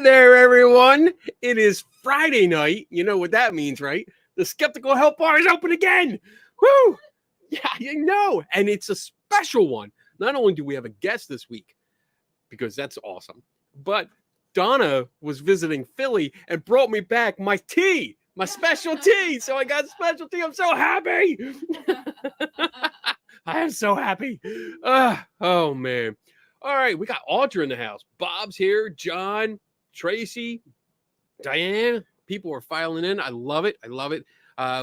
there, everyone. It is Friday night. You know what that means, right? The Skeptical Help Bar is open again. Woo! Yeah, you know. And it's a special one. Not only do we have a guest this week, because that's awesome, but Donna was visiting Philly and brought me back my tea, my special tea. So I got special tea. I'm so happy. I am so happy. Oh, man. All right, we got Audra in the house. Bob's here, John, Tracy, Diane. People are filing in. I love it. I love it.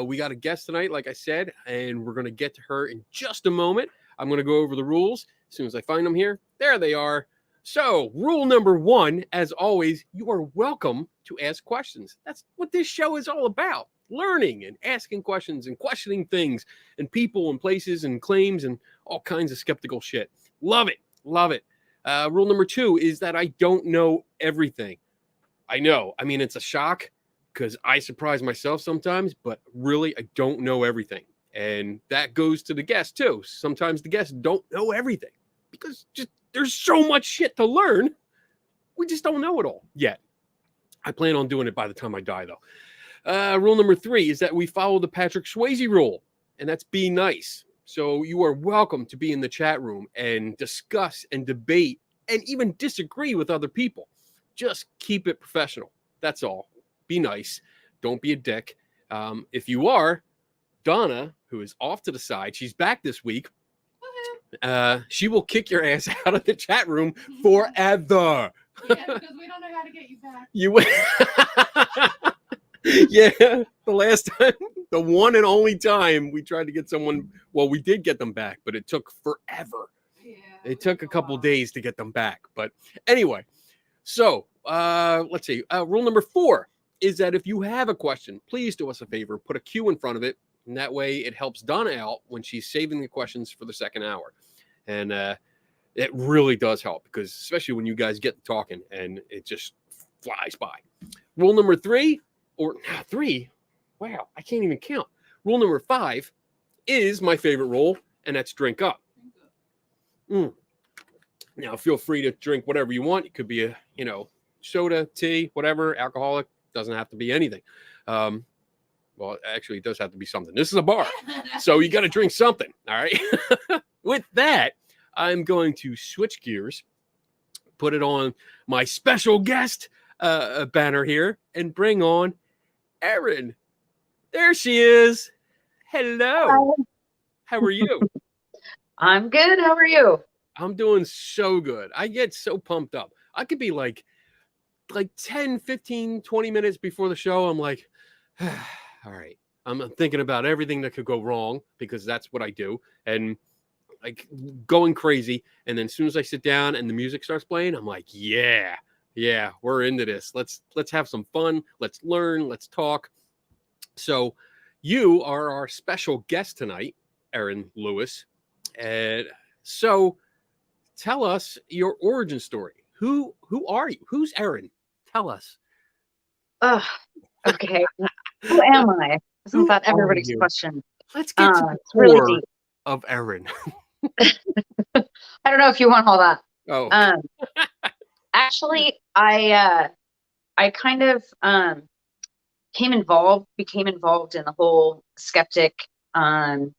We got a guest tonight, like I said, and we're going to get to her in just a moment. I'm going to go over the rules as soon as I find them here. There they are. So, rule number 1, as always, you are welcome to ask questions. That's what this show is all about. Learning and asking questions and questioning things and people and places and claims and all kinds of skeptical shit. Love it. Love it. Rule number 2 is that I don't know everything. I know. I mean, it's a shock because I surprise myself sometimes, but really, I don't know everything. And that goes to the guests, too. Sometimes the guests don't know everything because just there's so much shit to learn. We just don't know it all yet. I plan on doing it by the time I die, though. Rule number 3 is that we follow the Patrick Swayze rule, and that's be nice. So you are welcome to be in the chat room and discuss and debate and even disagree with other people. Just keep it professional. That's all. Be nice. Don't be a dick. If you are, Donna, who is off to the side, she's back this week. She will kick your ass out of the chat room forever. Yeah, because we don't know how to get you back. Yeah, the last time, the one and only time we tried to get someone, well, we did get them back, but it took forever. Yeah, it took a couple days to get them back. But anyway, so let's see. Rule number 4 is that if you have a question, please do us a favor, put a Q in front of it. And that way it helps Donna out when she's saving the questions for the second hour. And it really does help because especially when you guys get talking and it just flies by. Rule number 3, or 3, wow, I can't even count. Rule number 5 is my favorite rule, and that's drink up. Now, feel free to drink whatever you want. It could be a, soda, tea, whatever, alcoholic. Doesn't have to be anything. Well, actually, it does have to be something. This is a bar, so you got to drink something, all right? With that, I'm going to switch gears, put it on my special guest banner here, and bring on Erin. There she is. Hello. Hi. How are you? I'm good. How are you? I'm doing so good. I get so pumped up. I could be like 10, 15, 20 minutes before the show. I'm like, all right. I'm thinking about everything that could go wrong because that's what I do. And like going crazy. And then as soon as I sit down and the music starts playing, I'm like, yeah, we're into this. Let's have some fun. Let's learn. Let's talk. So you are our special guest tonight, Erin Louis. And so tell us your origin story. Who are you? Who's Erin? Tell us. Okay. Who am I? Isn't that everybody's question? Let's get to the core really deep of Erin. I don't know if you want all that. Oh. Actually, I kind of became involved in the whole skeptic kind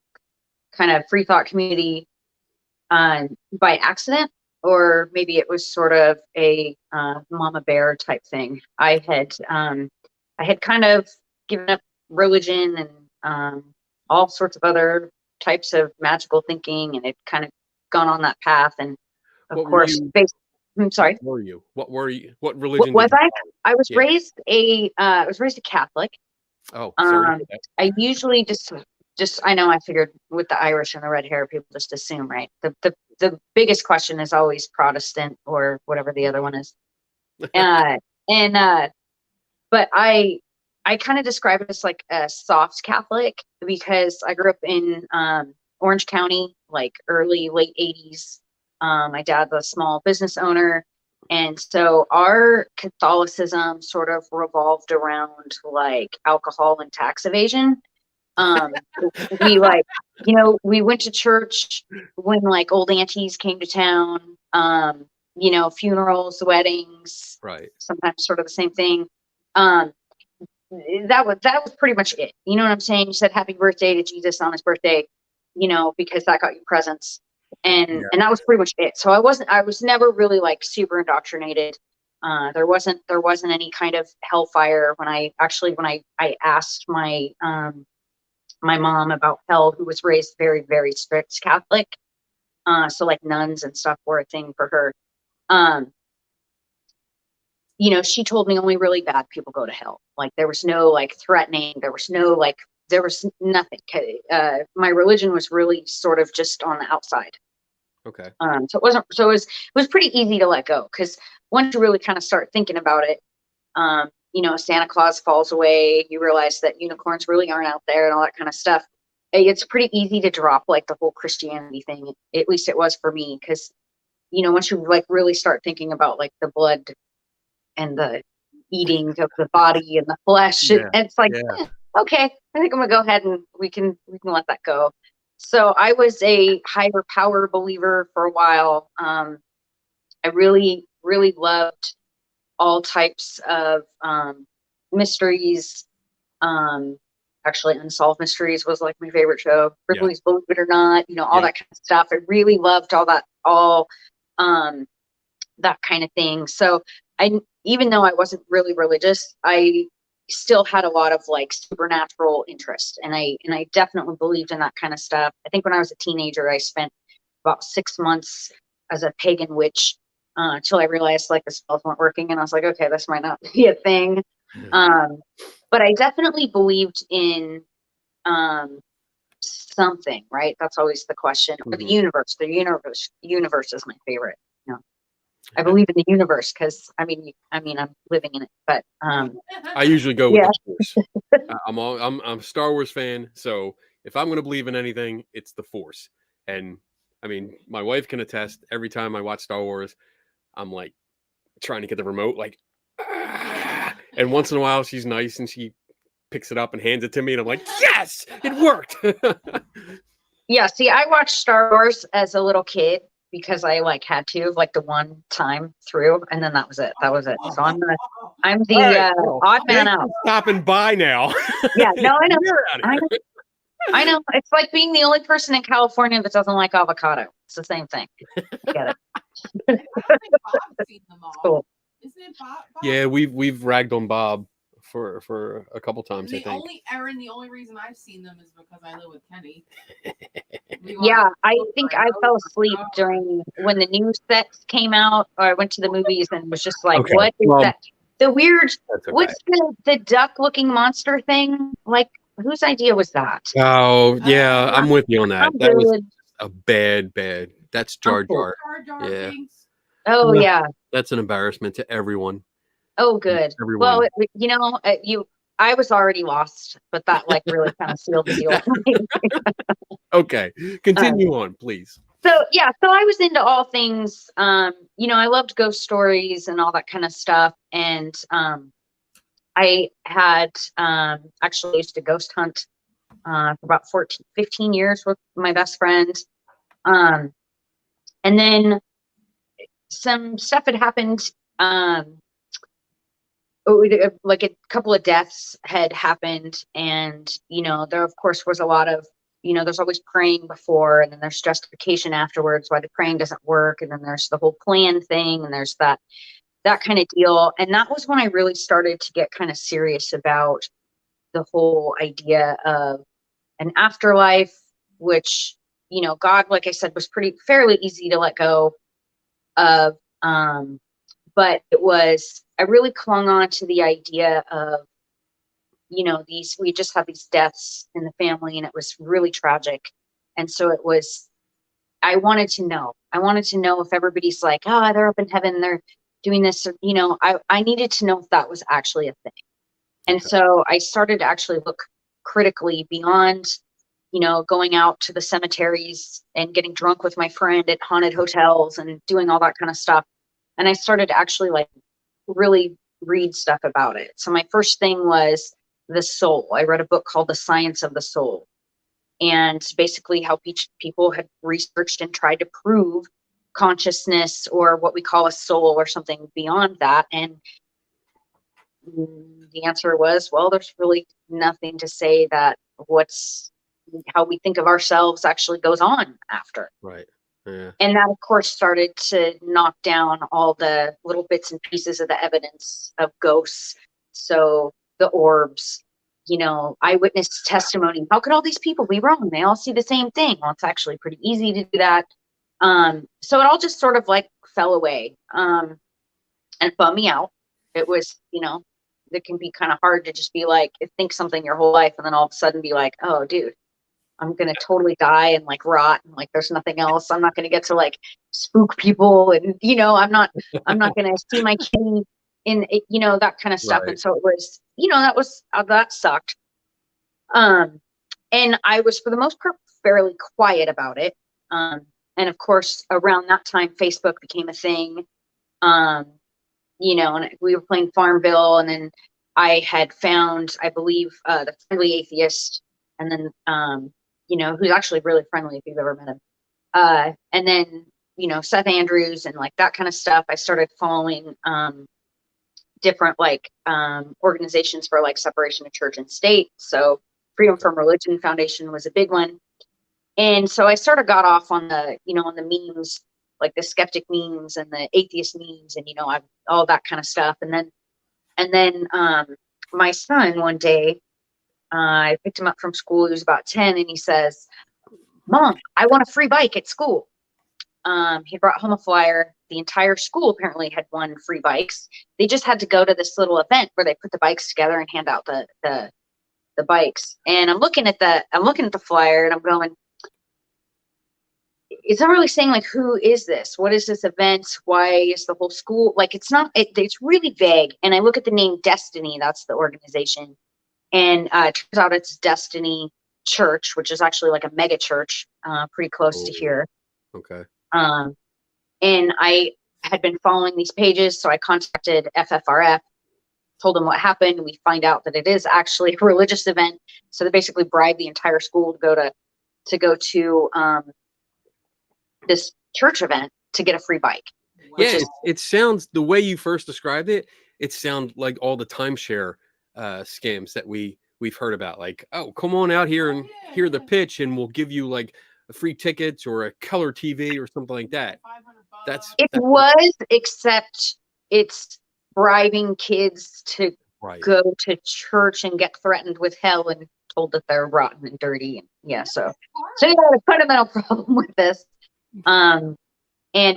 of free thought community by accident, or maybe it was sort of a mama bear type thing. I had kind of given up religion and all sorts of other types of magical thinking, and it kind of gone on that path. And of course, I'm sorry. What were you? What religion was I? I was Yeah. raised a Catholic. Oh, sorry. I usually just I know, I figured with the Irish and the red hair, people just assume, right? The biggest question is always Protestant or whatever the other one is. But I kind of describe it as like a soft Catholic because I grew up in Orange County, like late 80s. My dad's a small business owner. And so our Catholicism sort of revolved around like alcohol and tax evasion. We we went to church when like old aunties came to town. funerals, weddings, Right. sometimes sort of the same thing. Um, that was pretty much it. You know what I'm saying? You said happy birthday to Jesus on his birthday, because that got you presents. And that was pretty much it. So I was never really like super indoctrinated. There wasn't any kind of hellfire when I asked my my mom about hell, who was raised very, very strict Catholic. So like nuns and stuff were a thing for her. She told me only really bad people go to hell. Like there was no like threatening. There was nothing. My religion was really sort of just on the outside. Okay. So it was pretty easy to let go, because once you really kind of start thinking about it, Santa Claus falls away, you realize that unicorns really aren't out there and all that kind of stuff. It's pretty easy to drop like the whole Christianity thing. At least it was for me, because once you like really start thinking about like the blood and the eating of the body and the flesh, it's like, okay, I think I'm gonna go ahead and we can let that go. So I was a higher power believer for a while. I really, really loved all types of mysteries. Actually, Unsolved Mysteries was like my favorite show. Ripley's Believe It or Not, all that kind of stuff. I really loved all that kind of thing. So even though I wasn't really religious, I still had a lot of like supernatural interest, and I definitely believed in that kind of stuff. I think when I was a teenager, I spent about 6 months as a pagan witch, until I realized like the spells weren't working, and I was like, okay, this might not be a thing. But I definitely believed in something, right? That's always the question. Or the universe. The universe is my favorite. I believe in the universe because I'm living in it. But I usually go with the Force. I'm a Star Wars fan, so if I'm going to believe in anything, it's the Force. And I mean, my wife can attest. Every time I watch Star Wars, I'm like trying to get the remote, like, and once in a while she's nice and she picks it up and hands it to me, and I'm like, yes, it worked. Yeah. See, I watched Star Wars as a little kid because I like had to, like the one time through, and then that was it. So I'm the odd man out. Stopping by now. Yeah. No, I know. I know. It's like being the only person in California that doesn't like avocado. It's the same thing. Get it? I think Bob's seen them all. Cool. Isn't it Bob? Yeah, we've ragged on Bob for a couple times. And the only reason I've seen them is because I live with Kenny. Yeah, I think I fell asleep when the new sets came out, or I went to the movies and was just like, what is that? The weird, what's the duck-looking monster thing? Like, whose idea was that? Oh, yeah, I'm with you on that. That was a bad. That's Jar Jar. Yeah. Oh, yeah. That's an embarrassment to everyone. Oh, good. Everyone. Well, I was already lost, but that like really kind of sealed the deal. Okay, continue on, please. So I was into all things. I loved ghost stories and all that kind of stuff, and I had actually used to ghost hunt for about 15 years with my best friend, and then some stuff had happened. Like a couple of deaths had happened, and there of course was a lot of there's always praying before, and then there's justification afterwards why the praying doesn't work, and then there's the whole plan thing, and there's that kind of deal. And that was when I really started to get kind of serious about the whole idea of an afterlife, which God, like I said, was fairly easy to let go of, but I really clung on to the idea of, we just had these deaths in the family, and it was really tragic. And so I wanted to know if everybody's like, oh, they're up in heaven, they're doing this, I needed to know if that was actually a thing. And so I started to actually look critically beyond, going out to the cemeteries and getting drunk with my friend at haunted hotels and doing all that kind of stuff. And I started to actually like really read stuff about it. So my first thing was the soul. I read a book called The Science of the Soul, and basically how people had researched and tried to prove consciousness or what we call a soul or something beyond that. And the answer was, well, there's really nothing to say that how we think of ourselves actually goes on after. Right. Yeah. And that, of course, started to knock down all the little bits and pieces of the evidence of ghosts. So the orbs, eyewitness testimony. How could all these people be wrong? They all see the same thing. Well, it's actually pretty easy to do that. So it all just sort of like fell away and bummed me out. It was, it can be kind of hard to just be like, think something your whole life and then all of a sudden be like, oh, dude, I'm going to totally die and like rot and like there's nothing else. I'm not going to get to like spook people and, I'm not going to see my kitty in it, that kind of stuff. Right. And so it was, that sucked. And I was for the most part fairly quiet about it. And of course, around that time, Facebook became a thing. And we were playing Farmville, and then I had found, I believe, the Friendly Atheist, and then, who's actually really friendly if you've ever met him. And then, Seth Andrews and like that kind of stuff. I started following different like organizations for like separation of church and state. So Freedom from Religion Foundation was a big one. And so I sort of got off on the, on the memes, like the skeptic memes and the atheist memes and, all that kind of stuff. And then my son one day, I picked him up from school. He was about 10 and he says, Mom, I want a free bike at school. He brought home a flyer. The entire school apparently had won free bikes. They just had to go to this little event where they put the bikes together and hand out the bikes. And I'm looking at the flyer and I'm going, it's not really saying like, who is this? What is this event? Why is the whole school like, it's really vague. And I look at the name Destiny, that's the organization. And it turns out it's Destiny Church, which is actually like a mega church, pretty close to here. Okay. And I had been following these pages. So I contacted FFRF, told them what happened. We find out that it is actually a religious event. So they basically bribed the entire school to go to this church event to get a free bike. Yeah, it sounds, the way you first described it, it sounds like all the timeshare scams that we've heard about. Like, oh, come on out here and hear the pitch and we'll give you like free tickets or a color TV or something like that. That's except it's bribing kids to go to church and get threatened with hell and told that they're rotten and dirty. And yeah, so you got a fundamental problem with this. And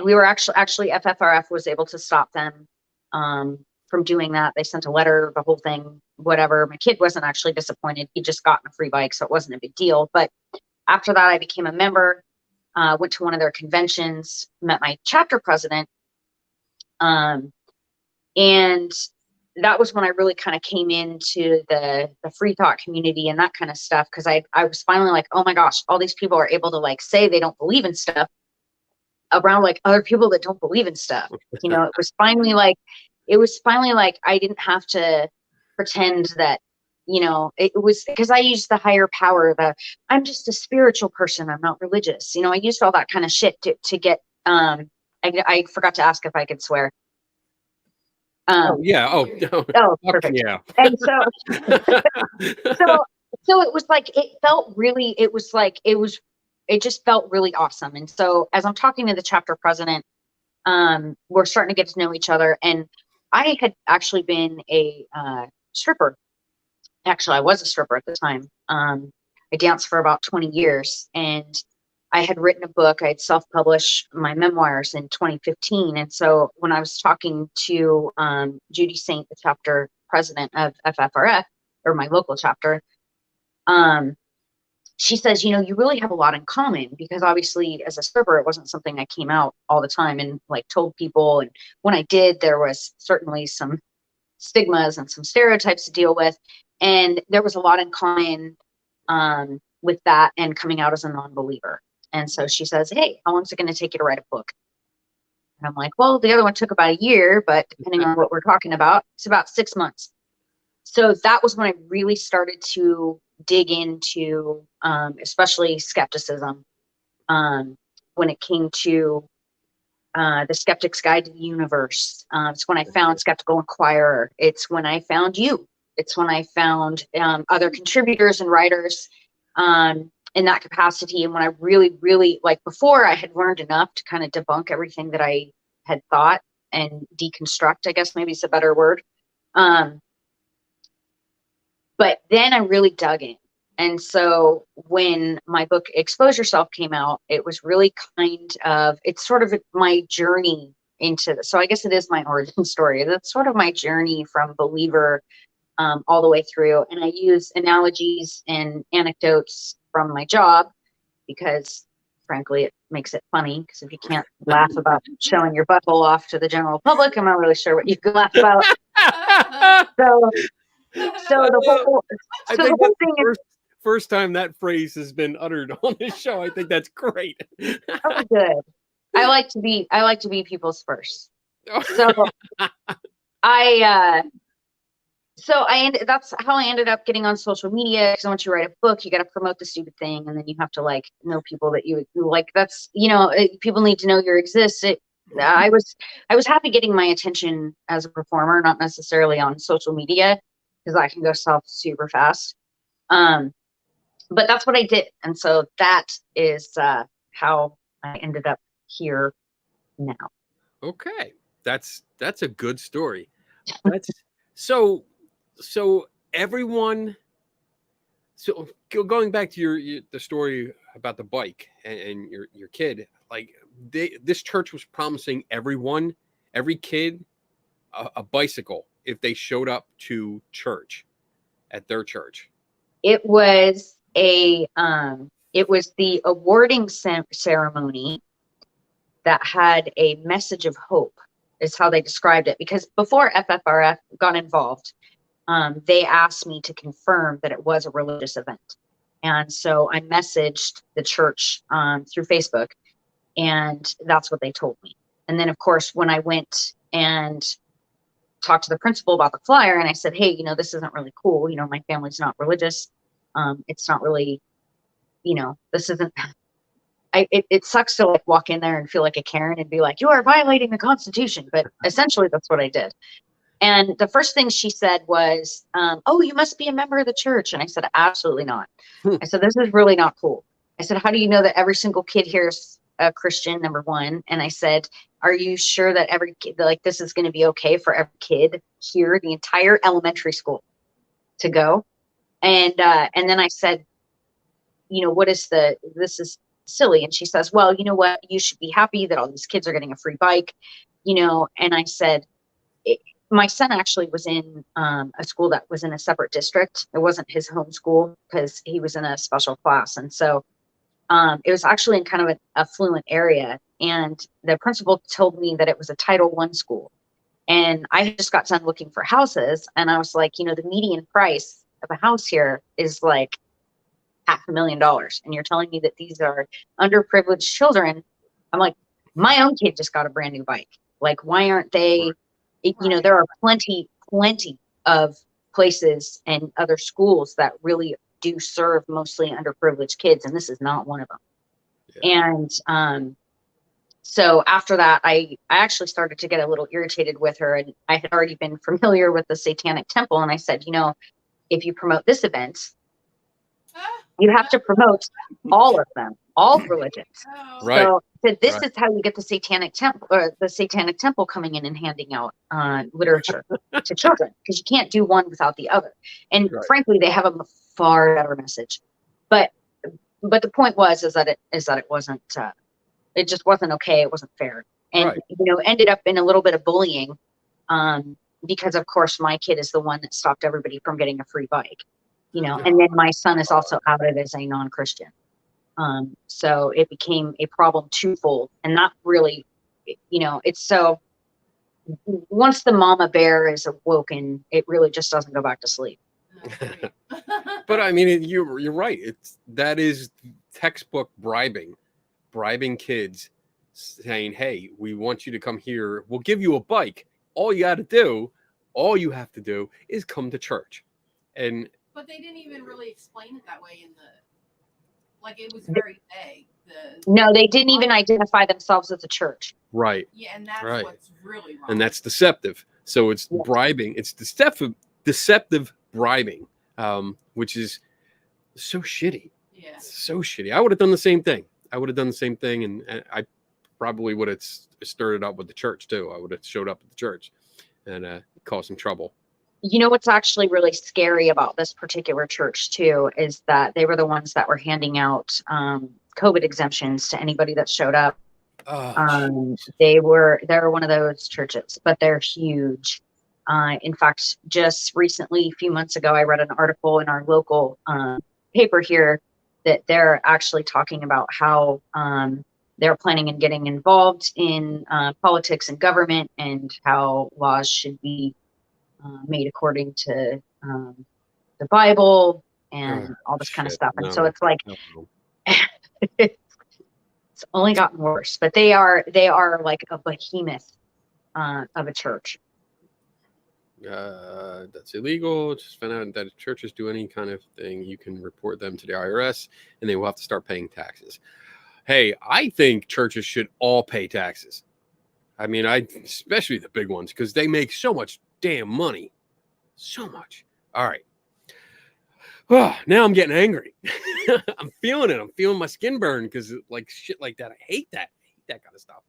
we were actually FFRF was able to stop them from doing that. They sent a letter, the whole thing, whatever. My kid wasn't actually disappointed. He just got a free bike, so it wasn't a big deal. But after that, I became a member, went to one of their conventions, met my chapter president. And that was when I really kind of came into the free thought community and that kind of stuff. Cause I was finally like, oh my gosh, all these people are able to like say they don't believe in stuff around like other people that don't believe in stuff. It was finally like I didn't have to pretend that, it was because I used the higher power, I'm just a spiritual person, I'm not religious. I used all that kind of shit to get, I forgot to ask if I could swear. yeah. Oh, no. Oh, perfect. Yeah. And so it was like, it just felt really awesome. And so as I'm talking to the chapter president, we're starting to get to know each other. And I had actually been a stripper. Actually, I was a stripper at the time. I danced for about 20 years and I had written a book. I had self-published my memoirs in 2015. And so when I was talking to Judy Saint, the chapter president of FFRF, or my local chapter, she says, you really have a lot in common, because obviously as a stripper, it wasn't something I came out all the time and like told people. And when I did, there was certainly some stigmas and some stereotypes to deal with. And there was a lot in common with that and coming out as a non-believer. And so she says, hey, how long is it going to take you to write a book? And I'm like, well, the other one took about a year, but depending on what we're talking about, it's about 6 months. So that was when I really started to dig into, especially skepticism, when it came to The Skeptic's Guide to the Universe. It's when I found Skeptical Inquirer. It's when I found you. It's when I found other contributors and writers in that capacity. And when I really, really, like before, I had learned enough to kind of debunk everything that I had thought and deconstruct, I guess maybe it's a better word. But then I really dug in. And so when my book Expose Yourself came out, it was really it's sort of my journey into this. So I guess it is my origin story. That's sort of my journey from believer all the way through. And I use analogies and anecdotes from my job because frankly, it makes it funny, because if you can't laugh about showing your butthole off to the general public, I'm not really sure what you can laugh about. So the whole thing is, first time that phrase has been uttered on this show. I think that's great. oh, good. I like to be people's first. So that's how I ended up getting on social media. Because once you write a book, you got to promote the stupid thing, and then you have to like know people that you like. That's, people need to know you exist. I was happy getting my attention as a performer, not necessarily on social media, because I can go south super fast. But that's what I did, and so that is how I ended up here now. Okay, that's a good story. That's so everyone. So going back to the story about the bike and your kid, like this church was promising every kid a bicycle if they showed up to church at their church. It was the awarding ceremony that had a message of hope, is how they described it. Because before FFRF got involved, they asked me to confirm that it was a religious event. And so I messaged the church through Facebook, and that's what they told me. And then, of course, when I went and talked to the principal about the flyer, and I said, hey, this isn't really cool. My family's not religious. It's not really, this isn't, it sucks to like walk in there and feel like a Karen and be like, you are violating the Constitution. But essentially that's what I did. And the first thing she said was, oh, you must be a member of the church. And I said, absolutely not. I said, this is really not cool. I said, how do you know that every single kid here is a Christian, number one? And I said, are you sure that every kid, like, this is going to be okay for every kid here, the entire elementary school, to go? And then I said, this is silly. And she says, well, you know what? You should be happy that all these kids are getting a free bike, And I said, my son actually was in a school that was in a separate district. It wasn't his home school because he was in a special class. And so it was actually in kind of an affluent area. And the principal told me that it was a Title I school. And I just got done looking for houses. And I was like, the median price of a house here is like $500,000. And you're telling me that these are underprivileged children. I'm like, my own kid just got a brand new bike. Like, why aren't they, there are plenty of places and other schools that really do serve mostly underprivileged kids. And this is not one of them. Yeah. And so after that, I actually started to get a little irritated with her. And I had already been familiar with the Satanic Temple. And I said, if you promote this event, you have to promote all of them, all religions. Right. So this is how you get the Satanic Temple, or the Satanic Temple coming in and handing out literature to children, because you can't do one without the other. And frankly, they have a far better message. But the point was that it wasn't. It just wasn't okay. It wasn't fair, and ended up in a little bit of bullying, because of course my kid is the one that stopped everybody from getting a free bike. And then my son is also outed as a non-Christian. So it became a problem twofold. And not really, it's so, once the mama bear is awoken, it really just doesn't go back to sleep. But I mean, you're right. That is textbook bribing kids, saying, hey, we want you to come here. We'll give you a bike. All you have to do is come to church. But they didn't even really explain it that way Like it was very vague. No, they didn't even identify themselves as a church. Right. Yeah, and that's Right. what's really wrong. And that's deceptive. So it's Yeah. bribing. It's deceptive bribing, which is so shitty. Yeah. So shitty. I would have done the same thing. And I probably would have stirred it up with the church too. I would have showed up at the church and caused some trouble. You know what's actually really scary about this particular church too is that they were the ones that were handing out COVID exemptions to anybody that showed up. They're one of those churches, but they're huge. In fact, just recently, a few months ago, I read an article in our local paper here that they're actually talking about how they're planning on getting involved in politics and government and how laws should be made according to the Bible and all this kind of stuff. And so it's like, it's only gotten worse, but they are like a behemoth of a church. That's illegal. Just found out that if churches do any kind of thing, you can report them to the IRS and they will have to start paying taxes. Hey, I think churches should all pay taxes. I mean, especially the big ones, because they make so much damn money. So much. All right. Oh, now I'm getting angry. I'm feeling it. I'm feeling my skin burn because like shit like that. I hate that. I hate that kind of stuff.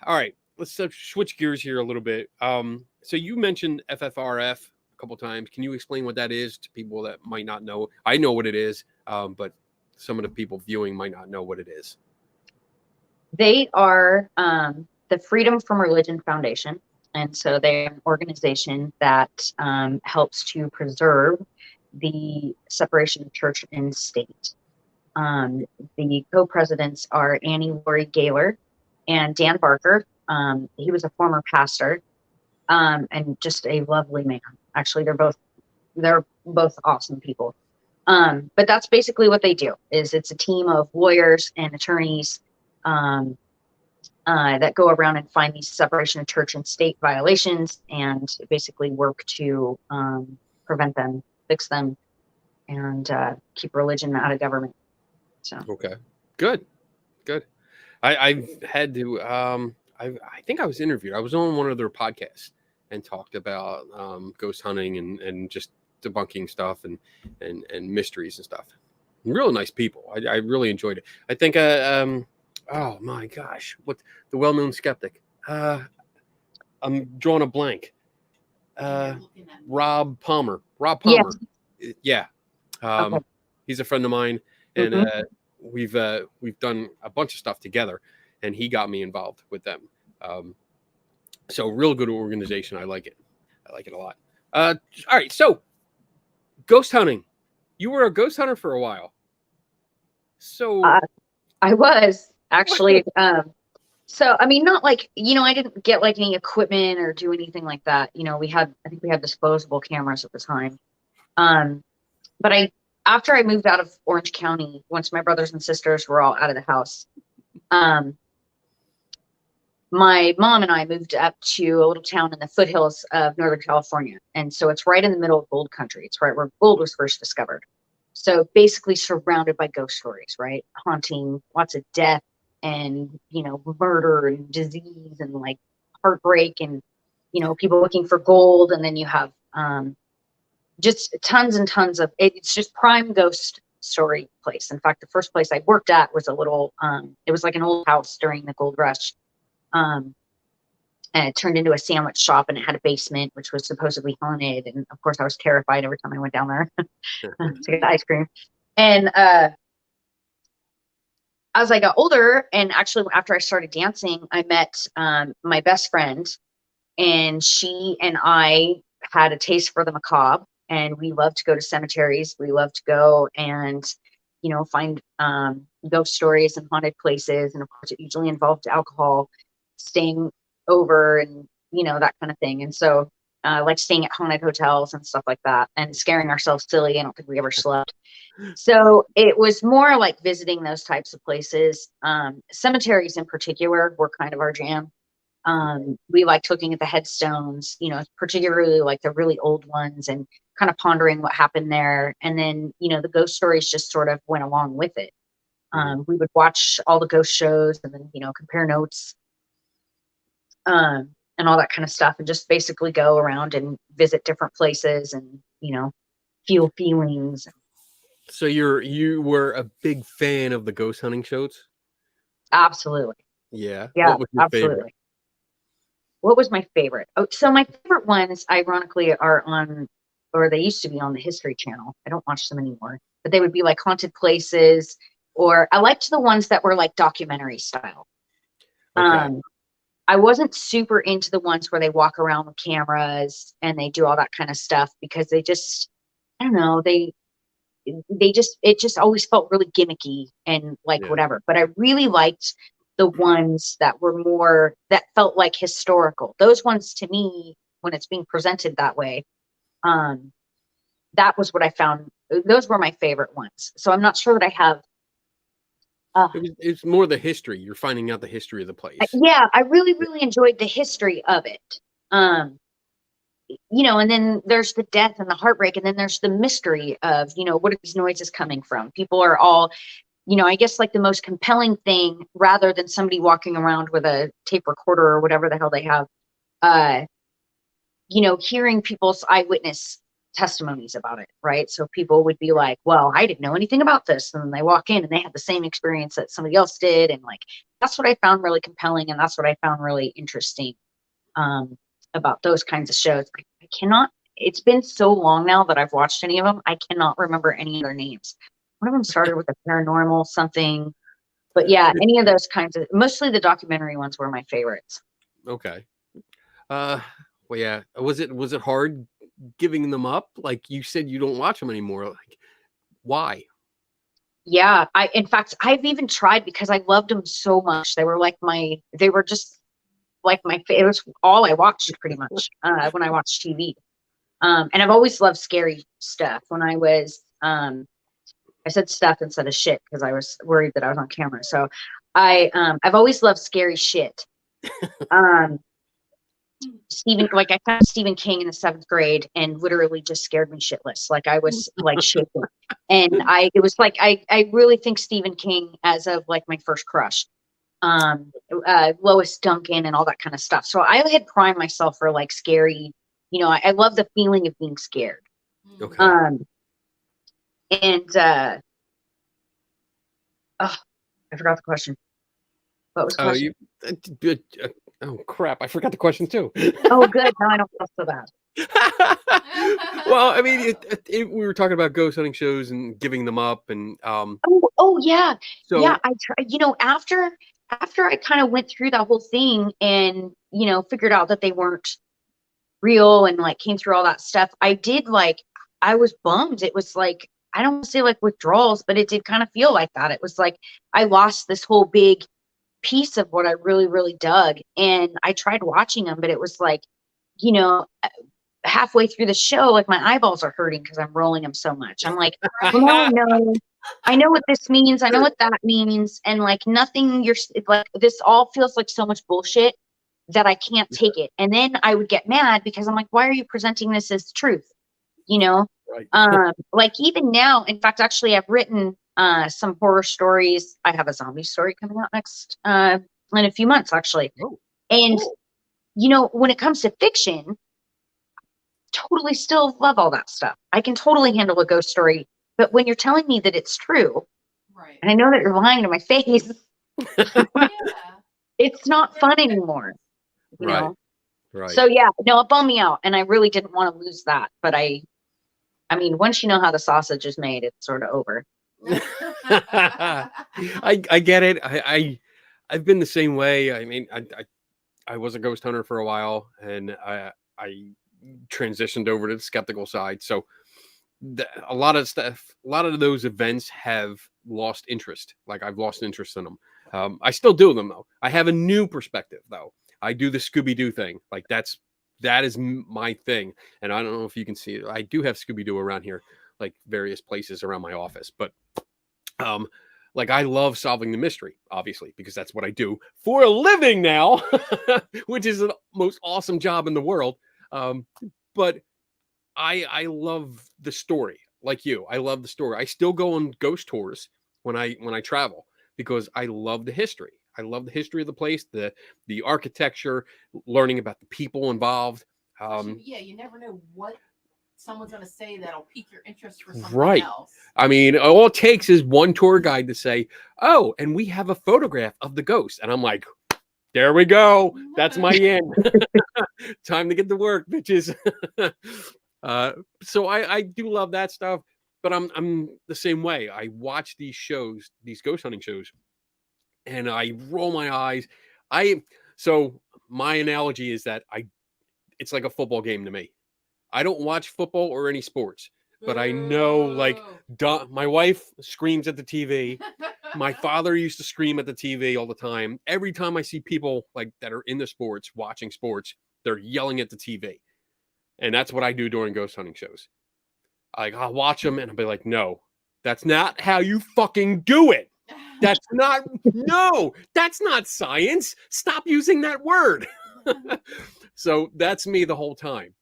All right. Let's switch gears here a little bit. So you mentioned FFRF a couple times. Can you explain what that is to people that might not know? I know what it is, but some of the people viewing might not know what it is. They are the Freedom from Religion Foundation. And so they're an organization that helps to preserve the separation of church and state. The co-presidents are Annie Laurie Gaylor and Dan Barker. He was a former pastor and just a lovely man. Actually, they're both awesome people. But that's basically what they do. It's a team of lawyers and attorneys that go around and find these separation of church and state violations and basically work to prevent them, fix them, and keep religion out of government. So okay, good. I've had to. I think I was interviewed. I was on one of their podcasts and talked about ghost hunting and just debunking stuff and mysteries and stuff. Real nice people. I really enjoyed it. I think oh my gosh, what the well-known skeptic? I'm drawing a blank. Rob Palmer. Yeah. Okay. He's a friend of mine, and we've done a bunch of stuff together, and he got me involved with them. So real good organization. I like it. I like it a lot. All right. So ghost hunting. You were a ghost hunter for a while. So I was actually. So, I mean, not like, I didn't get like any equipment or do anything like that. I think we had disposable cameras at the time. But after I moved out of Orange County, once my brothers and sisters were all out of the house, my mom and I moved up to a little town in the foothills of Northern California. And so it's right in the middle of gold country. It's right where gold was first discovered. So basically surrounded by ghost stories, right? Haunting, lots of death and, murder and disease and like heartbreak and, people looking for gold. And then you have just tons and tons of, it's just prime ghost story place. In fact, the first place I worked at was a little, it was like an old house during the gold rush. And it turned into a sandwich shop and it had a basement, which was supposedly haunted. And of course I was terrified every time I went down there to get ice cream. And, as I got older, and actually after I started dancing, I met my best friend, and she and I had a taste for the macabre, and we loved to go to cemeteries. We loved to go and, find ghost stories and haunted places. And of course, it usually involved alcohol, staying over and, that kind of thing. And so like staying at haunted hotels and stuff like that and scaring ourselves silly. I don't think we ever slept. So it was more like visiting those types of places. Cemeteries in particular were kind of our jam. We liked looking at the headstones, you know, particularly like the really old ones, and kind of pondering what happened there. And then, you know, the ghost stories just sort of went along with it. We would watch all the ghost shows and then, you know, compare notes, and all that kind of stuff, and just basically go around and visit different places and, you know, feel feelings. So you were a big fan of the ghost hunting shows? Absolutely. Yeah. Yeah, What was your absolutely. favorite? What was my favorite? Oh, so my favorite ones, ironically, are on, or they used to be on the History Channel. I don't watch them anymore, but they would be like haunted places, or I liked the ones that were like documentary style. Okay. I wasn't super into the ones where they walk around with cameras and they do all that kind of stuff, because they just, I don't know, it just always felt really gimmicky and like Yeah. whatever. But I really liked the ones that were more, that felt like historical. Those ones, to me, when it's being presented that way, that was what I found. Those were my favorite ones. So I'm not sure that I have. It's more the history. You're finding out the history of the place. Yeah, I really, really enjoyed the history of it. Um, you know, and then there's the death and the heartbreak, and then there's the mystery of, you know, what are these noises coming from? People are all, you know, I guess like the most compelling thing, rather than somebody walking around with a tape recorder or whatever the hell they have, uh, you know, hearing people's eyewitness testimonies about it, right? So people would be like, well, I didn't know anything about this. And then they walk in and they had the same experience that somebody else did. And like, that's what I found really compelling. And that's what I found really interesting, about those kinds of shows. I cannot, it's been so long now that I've watched any of them. I cannot remember any of their names. One of them started with a paranormal something, but yeah, any of those kinds of, mostly the documentary ones were my favorites. Okay. Well, yeah. Was it hard giving them up? Like you said, you don't watch them anymore. Like, why? Yeah, in fact, I've even tried, because I loved them so much. They were like they were just like it was all I watched pretty much, when I watched TV. And I've always loved scary stuff. When I was, I said stuff instead of shit because I was worried that I was on camera. So I've always loved scary shit. Um, like I found Stephen King in the 7th grade, and literally just scared me shitless. Like I was like shaking, and it was like, I really think Stephen King as of like my first crush, Lois Duncan and all that kind of stuff. So I had primed myself for like scary, you know, I love the feeling of being scared. Okay. And oh, I forgot the question. What was the question? Oh crap! I forgot the question too. Oh, good. No, I don't feel so bad. Well, I mean, we were talking about ghost hunting shows and giving them up, and Oh yeah, so yeah. I tried. You know, after I kind of went through that whole thing, and you know, figured out that they weren't real, and like came through all that stuff, I did like, I was bummed. It was like, I don't want to say like withdrawals, but it did kind of feel like that. It was like I lost this whole big piece of what I really, really dug. And I tried watching them, but it was like, you know, halfway through the show, like my eyeballs are hurting because I'm rolling them so much. I'm like, well, now I know what this means. I know what that means. And like nothing, like, this all feels like so much bullshit that I can't take it. And then I would get mad because I'm like, why are you presenting this as truth? You know, right. like even now, in fact, actually I've written some horror stories. I have a zombie story coming out next in a few months, actually. Oh, And cool. you know, when it comes to fiction, totally still love all that stuff. I can totally handle a ghost story, but when you're telling me that it's true, Right. and I know that you're lying to my face, Yeah. it's not fun anymore. You Right. know? Right. So yeah, no, it bummed me out, and I really didn't want to lose that. But I mean, once you know how the sausage is made, it's sort of over. I get it. I've been the same way. I mean, I was a ghost hunter for a while, and I transitioned over to the skeptical side. So a lot of stuff, a lot of those events have lost interest. Like I've lost interest in them. I still do them though. I have a new perspective though. I do the Scooby Doo thing. Like that is my thing. And I don't know if you can see it. I do have Scooby Doo around here, like various places around my office. But Like, I love solving the mystery, obviously, because that's what I do for a living now, which is the most awesome job in the world. But I love the story, like you. I love the story. I still go on ghost tours when I travel because I love the history. I love the history of the place, the architecture, learning about the people involved. You never know what someone's going to say that'll pique your interest for something Right. else. I mean, all it takes is one tour guide to say, "Oh, and we have a photograph of the ghost," and I'm like, "There we go. That's my end. Time to get to work, bitches." So I do love that stuff, but I'm the same way. I watch these shows, these ghost hunting shows, and I roll my eyes. So my analogy is that it's like a football game to me. I don't watch football or any sports, but I know, like, my wife screams at the TV. My father used to scream at the TV all the time. Every time I see people like that are in the sports, watching sports, they're yelling at the TV. And that's what I do during ghost hunting shows. Like, I'll watch them and I'll be like, no, that's not how you fucking do it. That's not science. Stop using that word. So that's me the whole time.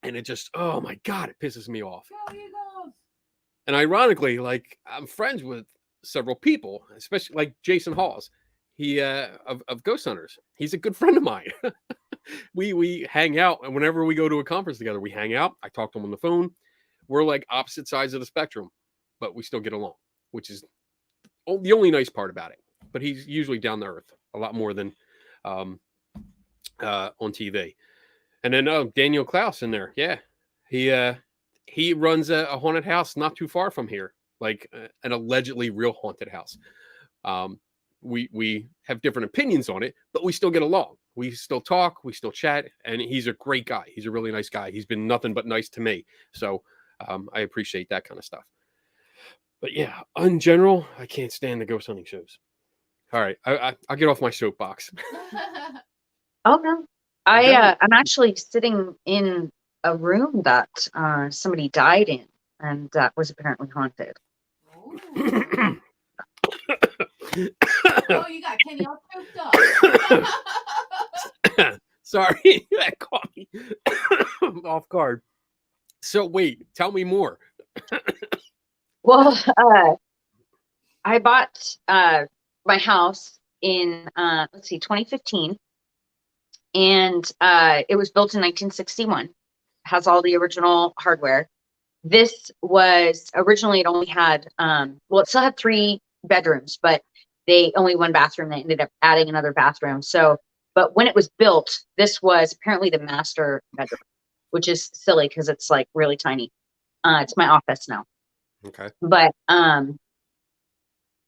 And it just, oh my God, it pisses me off. And ironically, like, I'm friends with several people, especially like Jason Hawes. He of Ghost Hunters. He's a good friend of mine. We hang out, and whenever we go to a conference together, we hang out. I talk to him on the phone. We're like opposite sides of the spectrum, but we still get along, which is the only nice part about it. But he's usually down to earth a lot more than on TV. And then Daniel Klaus in there, yeah, he runs a haunted house not too far from here, like an allegedly real haunted house. We have different opinions on it, but we still get along. We still talk, we still chat, and he's a great guy. He's a really nice guy. He's been nothing but nice to me, so I appreciate that kind of stuff. But yeah, in general, I can't stand the ghost hunting shows. All right, I'll get off my soapbox. Oh no, I'm actually sitting in a room that somebody died in, and that was apparently haunted. Oh, you got Kenny all choked up. Sorry, that caught me off guard. So wait, tell me more. Well, I bought my house in 2015, and it was built in 1961. Has all the original hardware. This was originally, it only had it still had 3 bedrooms, but they only 1 bathroom. They ended up adding another bathroom. So, but when it was built, this was apparently the master bedroom, which is silly because it's like really tiny. It's my office now. Okay. But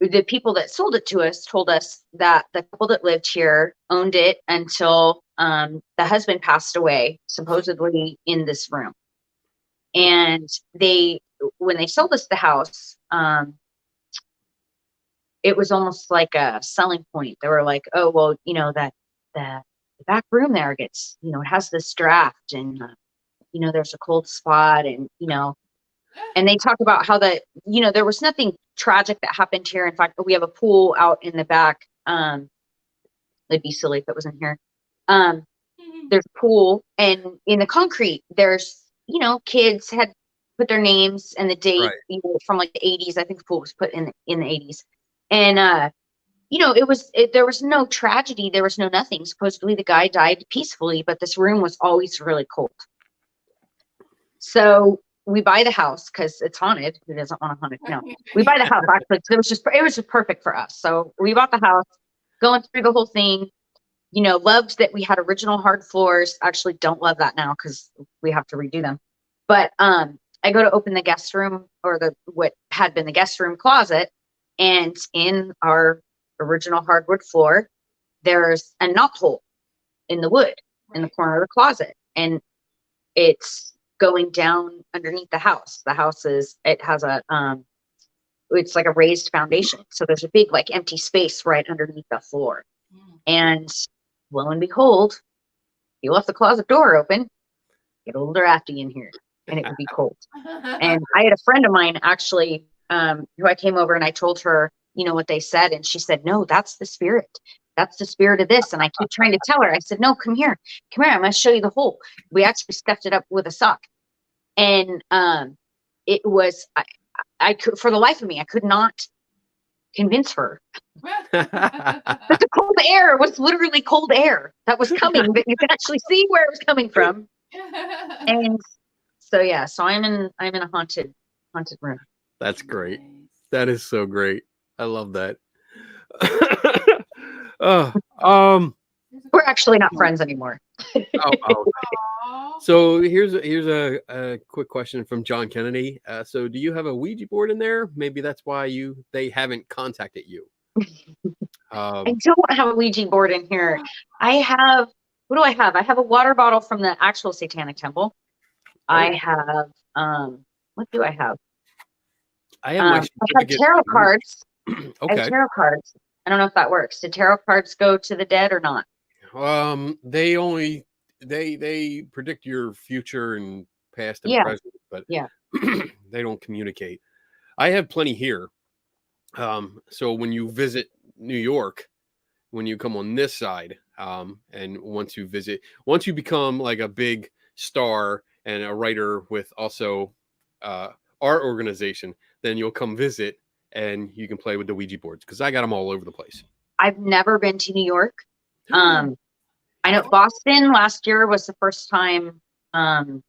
the people that sold it to us told us that the couple that lived here owned it until the husband passed away, supposedly in this room. And when they sold us the house, it was almost like a selling point. They were like, oh, well, you know, that the back room there gets, you know, it has this draft, and, you know, there's a cold spot, and, you know, and they talk about how that, you know, there was nothing tragic that happened here. In fact, we have a pool out in the back. It'd be silly if it wasn't here. There's a pool, and in the concrete, there's, you know, kids had put their names and the date, right, you know, from like the 80s. I think the pool was put in the 80s. And, you know, there was no tragedy. There was no nothing. Supposedly the guy died peacefully, but this room was always really cold. So we buy the house because it's haunted. Who doesn't want a haunted? No, we buy the house actually because it was just perfect for us. So we bought the house, going through the whole thing. You know, loved that we had original hard floors. Actually, don't love that now because we have to redo them. But I go to open the guest room, or what had been the guest room closet, and in our original hardwood floor, there's a knot hole in the wood in the corner of the closet, and it's going down underneath the house. The house has a it's like a raised foundation, so there's a big like empty space right underneath the floor. And lo and behold, you left the closet door open, get a little drafty in here, and it would be cold. And I had a friend of mine actually, who I came over and I told her, you know, what they said. And she said, no, that's the spirit. That's the spirit of this. And I keep trying to tell her, I said, no, come here. I'm going to show you the hole. We actually stuffed it up with a sock. And it was, I could, for the life of me, I could not convince her. But the cold air was literally cold air that was coming, but you could actually see where it was coming from. And so, yeah, so I'm in a haunted room. That's great. That is so great. I love that. We're actually not friends anymore. So here's a quick question from John Kennedy. So do you have a Ouija board in there? Maybe that's why they haven't contacted you. I don't have a Ouija board in here. I have, what do I have? I have a water bottle from the actual Satanic Temple. I have, what do I have? I have tarot cards. Okay. I have tarot cards. I don't know if that works. Did tarot cards go to the dead or not? They only they predict your future and past and present, but they don't communicate. I have plenty here. So when you visit New York, when you come on this side, and once you become like a big star and a writer with also our organization, then you'll come visit and you can play with the Ouija boards because I got them all over the place. I've never been to New York. I know Boston last year was the first time that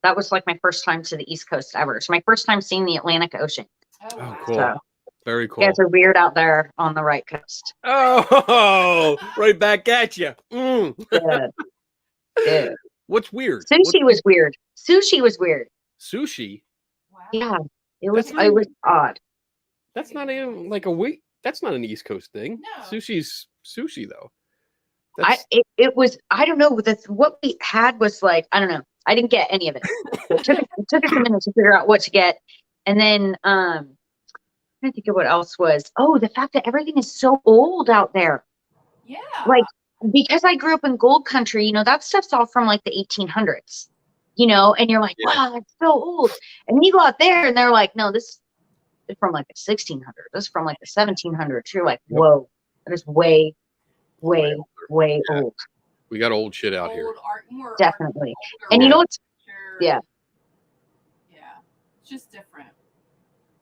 that was like my first time to the East Coast ever. So my first time seeing the Atlantic Ocean. Oh, cool. So, very cool. You guys are weird out there on the right coast. Oh, right back at you. Good. What's weird? Sushi was weird. Sushi was weird. Sushi? Wow. Yeah, it was odd. That's not even like a week. That's not an East Coast thing. No. Sushi's sushi though. It was, I don't know. What we had was like, I don't know. I didn't get any of it. It took us a minute to figure out what to get. And then I'm trying to think of what else was. Oh, the fact that everything is so old out there. Yeah. Like, because I grew up in gold country, you know, that stuff's all from like the 1800s, you know, and you're like, wow, it's so old. And then you go out there and they're like, no, this is from like the 1600s. This is from like the 1700s. You're like, whoa, that is way old. We got old shit out here. Definitely. And you know what's, yeah. It's just different.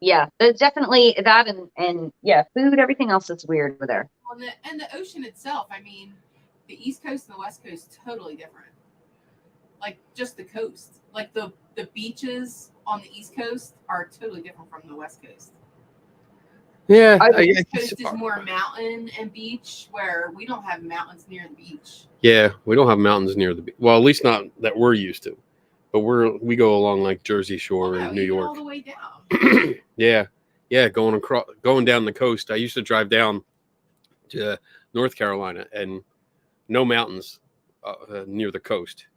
Yeah, there's definitely that, and yeah, food, everything else that's weird over there. Well, and the ocean itself, I mean, the East Coast and the West Coast, totally different. Like, just the coast. Like, the beaches on the East Coast are totally different from the West Coast. Yeah. The East Coast is more mountain and beach, where we don't have mountains near the beach. Yeah, we don't have mountains near the beach. Well, at least not that we're used to. But we go along like Jersey Shore and New York. All the way down. Yeah, going down the coast. I used to drive down to North Carolina and no mountains near the coast.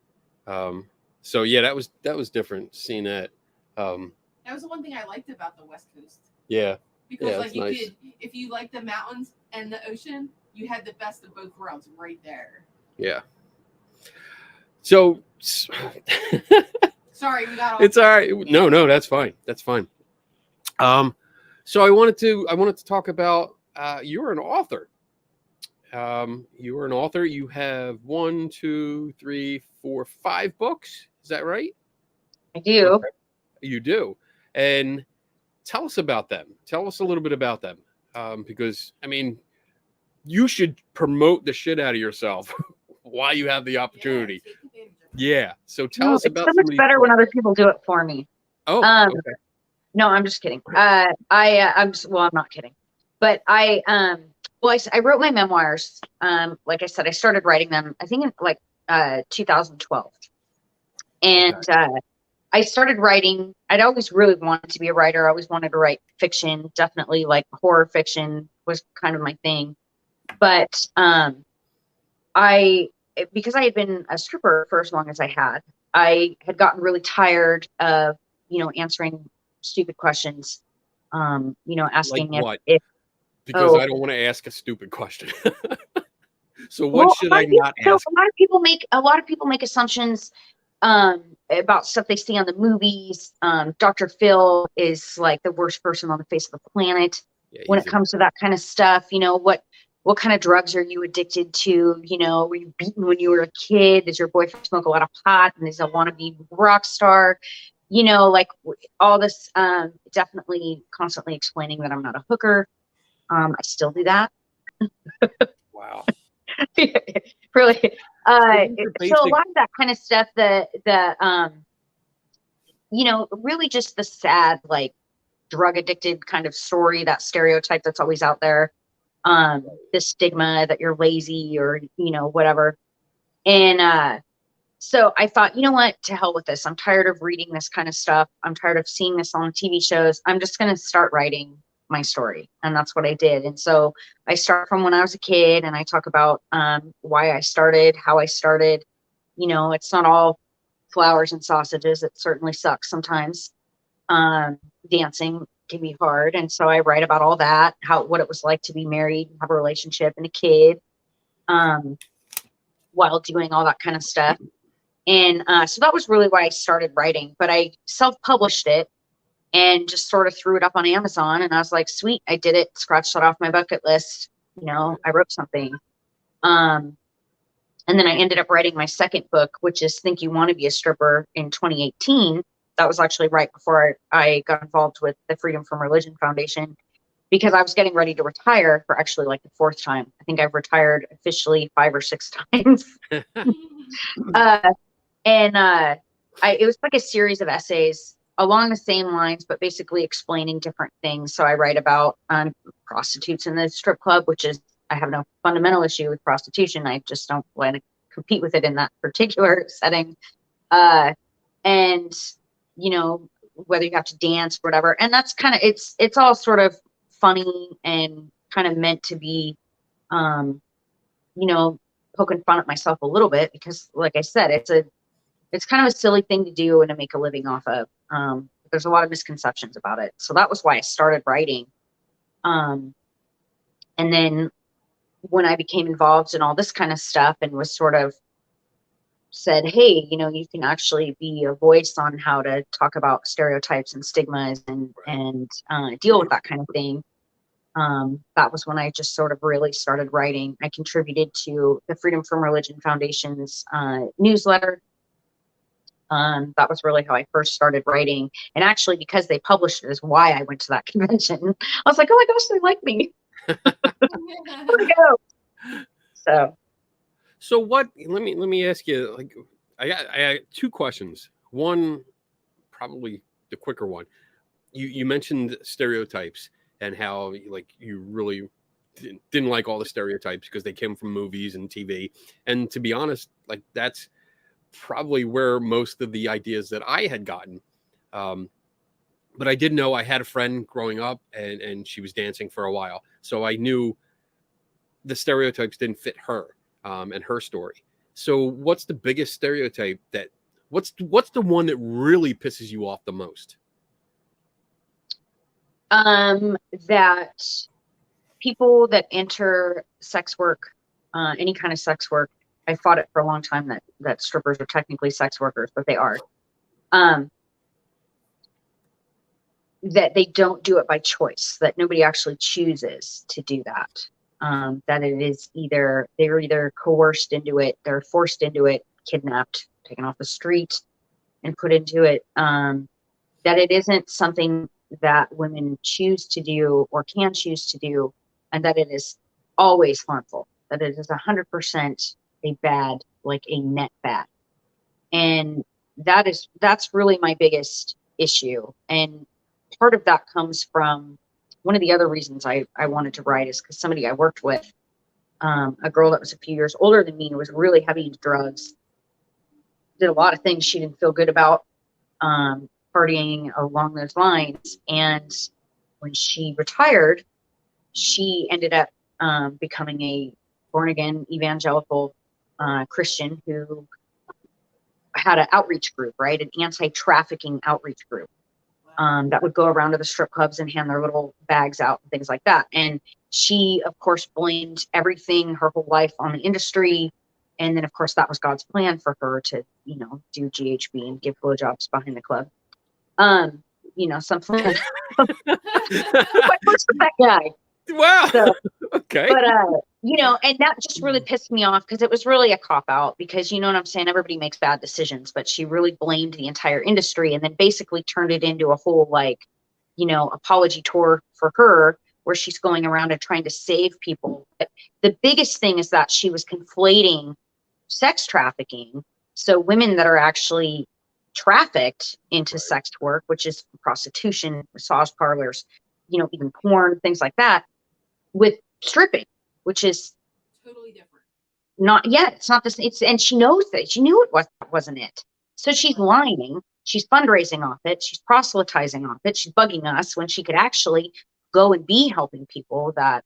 So yeah, that was different seeing that. That was the one thing I liked about the West Coast. Yeah. Because like you could, if you like the mountains and the ocean, you had the best of both worlds right there. Yeah. So sorry, we got it's all right. No, that's fine. That's fine. So I wanted to talk about you're an author. You are an author. You have 1, 2, 3, 4, 5 books. Is that right? I do. Okay. You do. And tell us about them. Tell us a little bit about them. Because I mean, you should promote the shit out of yourself while you have the opportunity. Yeah. So tell us about. It's so much better when other people do it for me. Oh, okay. No, I'm just kidding. I'm not kidding. But I wrote my memoirs. Like I said, I started writing them, I think in like 2012. And I started writing. I'd always really wanted to be a writer. I always wanted to write fiction. Definitely like horror fiction was kind of my thing. But because I had been a stripper for as long as I had gotten really tired of, answering stupid questions. Asking like what? if because I don't want to ask a stupid question. So what should I not ask? So a lot of people make assumptions about stuff they see on the movies. Dr. Phil is like the worst person on the face of the planet when it comes to that kind of stuff. You know, what kind of drugs are you addicted to? You know, were you beaten when you were a kid? Does your boyfriend smoke a lot of pot and is a wannabe rock star? You know, like all this, definitely constantly explaining that I'm not a hooker. I still do that. Wow. Really. So a lot of that kind of stuff, you know, really just the sad, like drug addicted kind of story, that stereotype that's always out there. The stigma that you're lazy or, you know, whatever. And, so I thought, you know what, to hell with this. I'm tired of reading this kind of stuff. I'm tired of seeing this on TV shows. I'm just going to start writing my story. And that's what I did. And so I start from when I was a kid and I talk about why I started, how I started. You know, it's not all flowers and sausages. It certainly sucks sometimes. Dancing can be hard. And so I write about all that, what it was like to be married, have a relationship and a kid, while doing all that kind of stuff. And so that was really why I started writing, but I self-published it and just sort of threw it up on Amazon. And I was like, sweet, I did it. Scratched that off my bucket list. You know, I wrote something. And then I ended up writing my second book, which is Think You Want to Be a Stripper, in 2018. That was actually right before I got involved with the Freedom from Religion Foundation, because I was getting ready to retire for actually like the fourth time. I think I've retired officially 5 or 6 times. It was like a series of essays along the same lines, but basically explaining different things. So I write about prostitutes in the strip club, which is, I have no fundamental issue with prostitution. I just don't want to compete with it in that particular setting. And, you know, whether you have to dance, whatever. And that's kind of, it's all sort of funny and kind of meant to be, you know, poking fun at myself a little bit, because like I said, it's kind of a silly thing to do and to make a living off of. There's a lot of misconceptions about it. So that was why I started writing. And then when I became involved in all this kind of stuff and was sort of said, hey, you know, you can actually be a voice on how to talk about stereotypes and stigmas and deal with that kind of thing. That was when I just sort of really started writing. I contributed to the Freedom from Religion Foundation's newsletter. That was really how I first started writing. And actually, because they published it, is why I went to that convention. I was like, oh my gosh, they like me. Here we go. So what, let me ask you, like, I got 2 questions. One, probably the quicker one. You mentioned stereotypes and how, like, you really didn't like all the stereotypes because they came from movies and TV. And to be honest, like, that's probably where most of the ideas that I had gotten. But I did know I had a friend growing up and she was dancing for a while. So I knew the stereotypes didn't fit her and her story. So what's the biggest stereotype what's the one that really pisses you off the most? That people that enter sex work, any kind of sex work, I fought it for a long time that strippers are technically sex workers, but they are. That they don't do it by choice, that nobody actually chooses to do that. That it is they're either coerced into it, they're forced into it, kidnapped, taken off the street and put into it. That it isn't something that women choose to do or can choose to do, and that it is always harmful, that it is 100% a bad, like a net bad. And that's really my biggest issue. And part of that comes from one of the other reasons I wanted to write is because somebody I worked with, a girl that was a few years older than me, was really heavy into drugs, did a lot of things she didn't feel good about, partying along those lines. And when she retired, she ended up becoming a born-again evangelical Christian who had an outreach group, right? An anti-trafficking outreach group that would go around to the strip clubs and hand their little bags out and things like that. And she, of course, blamed everything her whole life on the industry And then of course that was God's plan for her to, do GHB and give blowjobs behind the club. Something like my first with that guy. Wow. So, Okay. but and that just really pissed me off because it was really a cop out, because you know what I'm saying, everybody makes bad decisions, but she really blamed the entire industry and then basically turned it into a whole apology tour for her, where she's going around and trying to save people. But the biggest thing is that she was conflating sex trafficking, so women that are actually trafficked into sex work, which is prostitution, massage parlors, even porn, things like that, with stripping, which is totally different. not yet. It's not this. And she knows that. She knew it wasn't it. So she's lying. She's fundraising off it. She's proselytizing off it. She's bugging us when she could actually go and be helping people that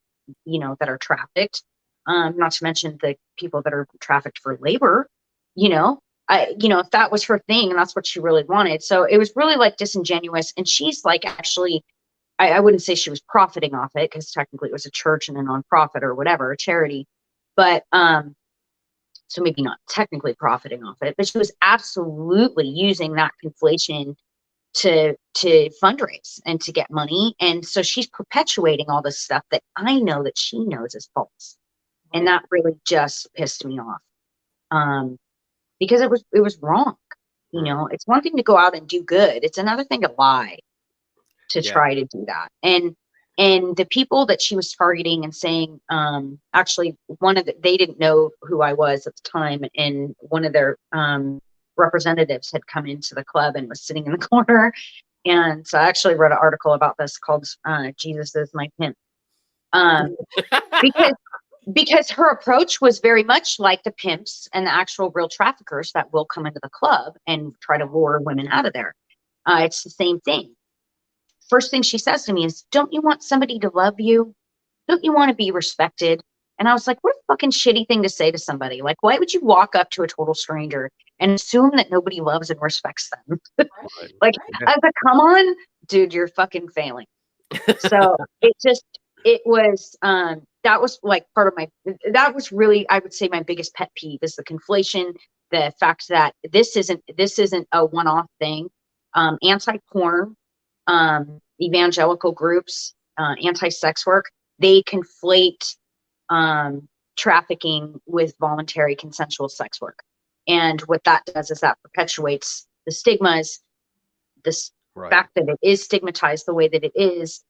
are trafficked. Not to mention the people that are trafficked for labor. If that was her thing and that's what she really wanted. So it was really like disingenuous. And she's like, actually, I wouldn't say she was profiting off it, because technically it was a church and a nonprofit or whatever, a charity. But so maybe not technically profiting off it, but she was absolutely using that conflation to fundraise and to get money. And so she's perpetuating all this stuff that I know that she knows is false. Right. And that really just pissed me off. Because it was wrong. It's one thing to go out and do good. It's another thing to lie, to try to do that. And the people that she was targeting and saying, actually they didn't know who I was at the time. And one of their representatives had come into the club and was sitting in the corner. And so I actually wrote an article about this called Jesus is My Pimp. Because her approach was very much like the pimps and the actual real traffickers that will come into the club and try to lure women out of there. It's the same thing. First thing she says to me is, don't you want somebody to love you? Don't you want to be respected? And I was like, what a fucking shitty thing to say to somebody. Like, why would you walk up to a total stranger and assume that nobody loves and respects them? I was like, come on, dude, you're fucking failing. So it was that was like part of that was really, I would say, my biggest pet peeve is the conflation, the fact that this isn't a one-off thing. Anti-porn, evangelical groups, anti-sex work, they conflate trafficking with voluntary consensual sex work. And what that does is that perpetuates the stigmas, this fact that it is stigmatized the way that it is,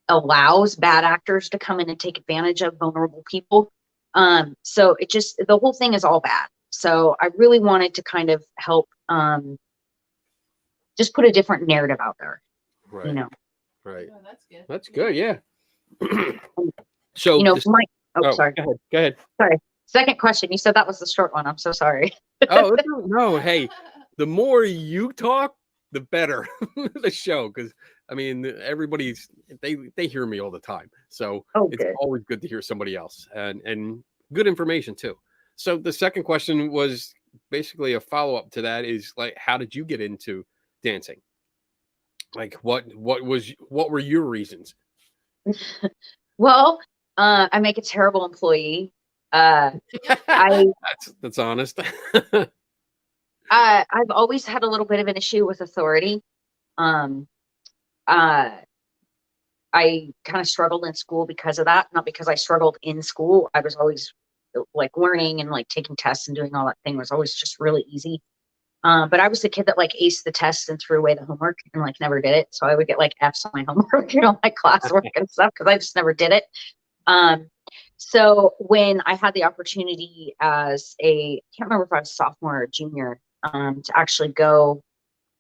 allows bad actors to come in and take advantage of vulnerable people. So the whole thing is all bad. So I really wanted to kind of help just put a different narrative out there. Right. Right. Oh, that's good. That's good. Yeah. So sorry. Go ahead. Sorry. Second question. You said that was the short one. I'm so sorry. Oh no. Hey, the more you talk, the better the show. Because I mean, everybody's they hear me all the time, so it's always good to hear somebody else and good information too. So the second question was basically a follow up to that. Is like, how did you get into dancing? Like, what were your reasons? Well, I make a terrible employee. That's honest. I've always had a little bit of an issue with authority. I kind of struggled in school because of that. Not because I struggled in school. I was always like learning and like taking tests and doing all that thing was always just really easy. But I was the kid that like aced the test and threw away the homework and like never did it. So I would get like F's on my homework, my classwork and stuff, because I just never did it. So when I had the opportunity as I can't remember if I was a sophomore or junior, to actually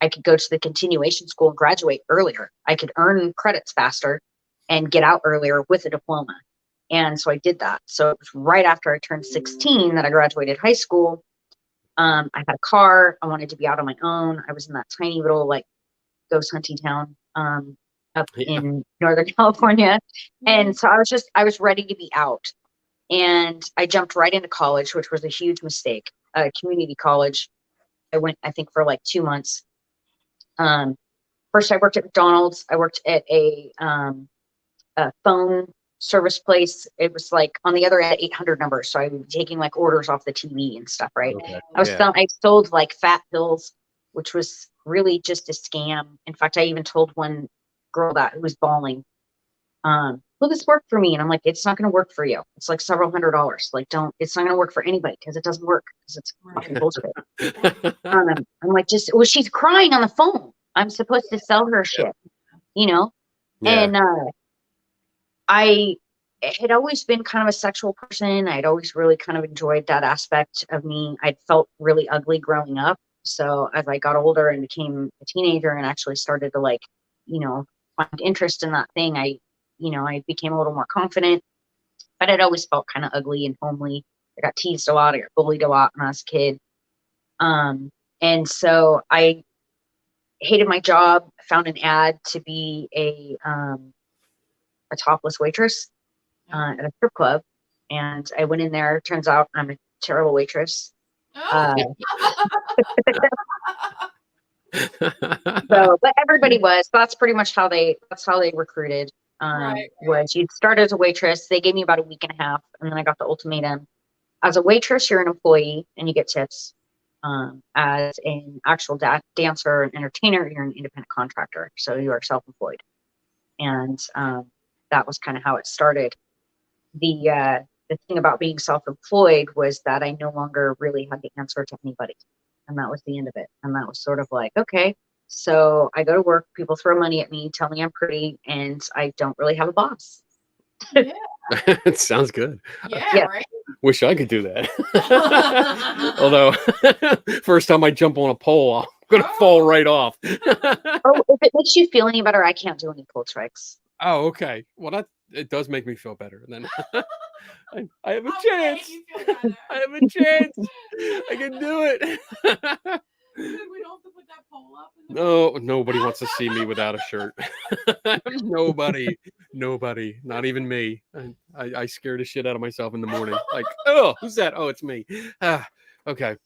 I could go to the continuation school and graduate earlier. I could earn credits faster and get out earlier with a diploma. And so I did that. So it was right after I turned 16 that I graduated high school. I had a car. I wanted to be out on my own. I was in that tiny little like ghost hunting town up in Northern California. And so I was ready to be out. And I jumped right into college, which was a huge mistake. Community college. I went, I think, for like 2 months. First, I worked at McDonald's. I worked at a phone service place. It was like on the other end, 800 numbers. So I would be taking like orders off the TV and stuff, right? Okay. I sold like fat pills, which was really just a scam. In fact, I even told one girl that who was bawling, will this work for me? And I'm like, it's not going to work for you. It's like several $100s. Like, it's not going to work for anybody because it doesn't work because it's fucking bullshit. I'm like, she's crying on the phone. I'm supposed to sell her shit, you know? Yeah. And I had always been kind of a sexual person. I'd always really kind of enjoyed that aspect of me. I'd felt really ugly growing up. So as I got older and became a teenager and actually started to like, you know, find interest in that thing, I became a little more confident, but I'd always felt kind of ugly and homely. I got teased a lot. I got bullied a lot when I was a kid. And so I hated my job, found an ad to be a topless waitress at a strip club. And I went in there. Turns out I'm a terrible waitress. But everybody was. That's pretty much how they recruited. Was you'd start as a waitress. They gave me about a week and a half, and then I got the ultimatum. As a waitress, you're an employee and you get tips. As an actual dancer and entertainer, you're an independent contractor, so you are self-employed. And that was kind of how it started. The thing about being self-employed was that I no longer really had to answer to anybody, and that was the end of it. And that was sort of like, okay, so I go to work, people throw money at me, tell me I'm pretty, and I don't really have a boss. Yeah. It sounds good. Yeah, right. Wish I could do that. Although, first time I jump on a pole, I'm gonna fall right off. Oh, if it makes you feel any better, I can't do any pole tricks. Oh, okay. Well, it does make me feel better. Then I have a chance. I have a chance. I can do it. We don't have to put that pole up. No, nobody wants to see me without a shirt. Nobody, not even me. I scare the shit out of myself in the morning. Like, oh, who's that? Oh, it's me. Okay.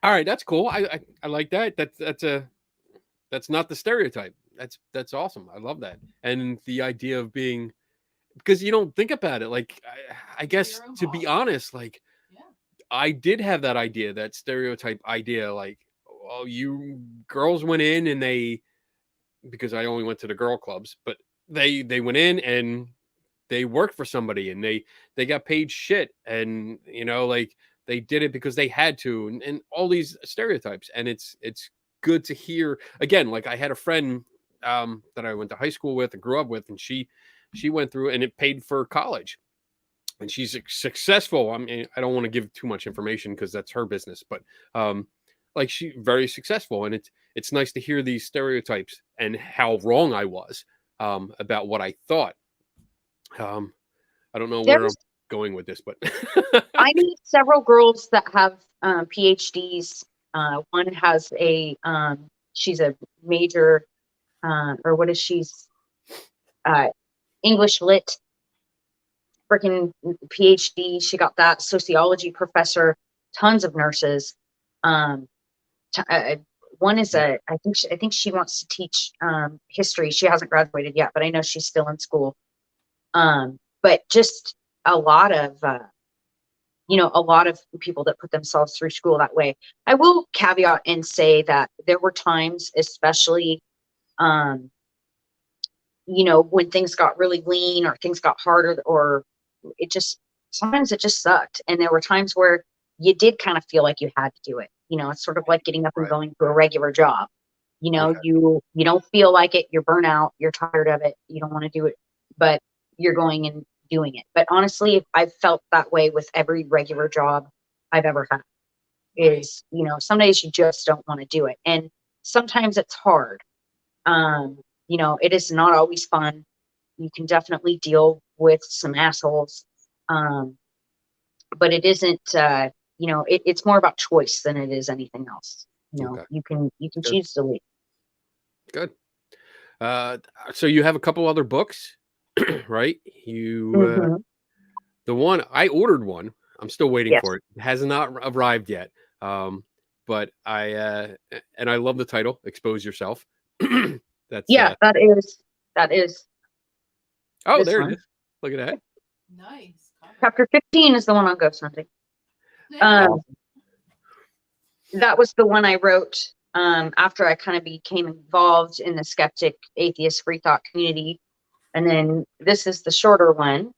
All right, that's cool. I like that. That's not the stereotype. That's awesome. I love that. And the idea of being, because you don't think about it. Like, I guess to be honest, like, I did have that idea, that stereotype idea, like, oh, you girls went in and because I only went to the girl clubs, but they went in and they worked for somebody and they got paid shit, and you know, like, they did it because they had to, and all these stereotypes. And it's good to hear again. Like, I had a friend that I went to high school with and grew up with, and she went through and it paid for college. And she's successful. I mean, I don't want to give too much information because that's her business, but like, she very successful. And it's nice to hear these stereotypes and how wrong I was about what I thought. I don't know where I'm going with this, but I need several girls that have PhDs. One has she's a major, or what is she's English lit. Freaking PhD. She got that. Sociology professor, tons of nurses. One is I think she wants to teach history. She hasn't graduated yet, but I know she's still in school. But just a lot of people that put themselves through school that way. I will caveat and say that there were times, especially when things got really lean or things got harder, or sometimes it just sucked. And there were times where you did kind of feel like you had to do it. It's sort of like getting up and going to a regular job. Okay. You don't feel like it. You're burnt out. You're tired of it. You don't want to do it, but you're going and doing it. But honestly, I've felt that way with every regular job I've ever had. Is, some days you just don't want to do it. And sometimes it's hard. It is not always fun. You can definitely deal with some assholes. But it isn't, it's more about choice than it is anything else. Okay. You can choose to leave. Good. So you have a couple other books, right? The one I ordered one. I'm still waiting for it. It has not arrived yet. But I love the title, Expose Yourself. That is. Oh, there it is. Look at that. Nice. cover. Chapter 15 is the one on ghost hunting. Yeah. That was the one I wrote after I kind of became involved in the skeptic, atheist, free thought community. And then this is the shorter one.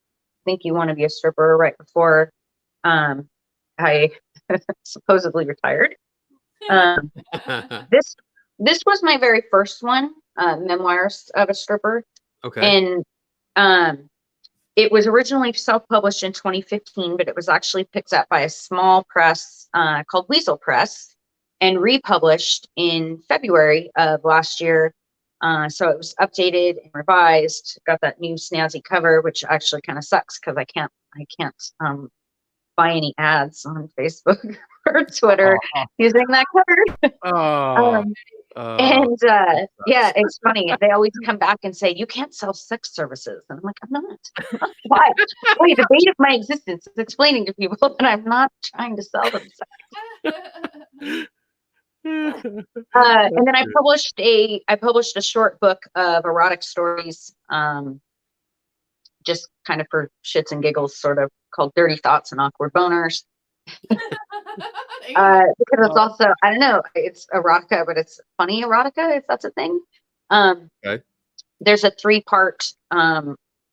Think You Want to Be a Stripper, right before I supposedly retired. This was my very first one, Memoirs of a Stripper. Okay. And it was originally self-published in 2015, but it was actually picked up by a small press called Weasel Press and republished in February of last year. So it was updated and revised, got that new snazzy cover, which actually kind of sucks because I can't buy any ads on Facebook or Twitter using that cover. Oh. And yeah, it's funny. They always come back and say, you can't sell sex services. And I'm like, I'm not. Why? Wait, the bait of my existence is explaining to people that I'm not trying to sell them sex. And then I published a short book of erotic stories, just kind of for shits and giggles, sort of, called Dirty Thoughts and Awkward Boners. Because it's also, I don't know, it's erotica, but it's funny erotica, if that's a thing. Okay. There's a 3-part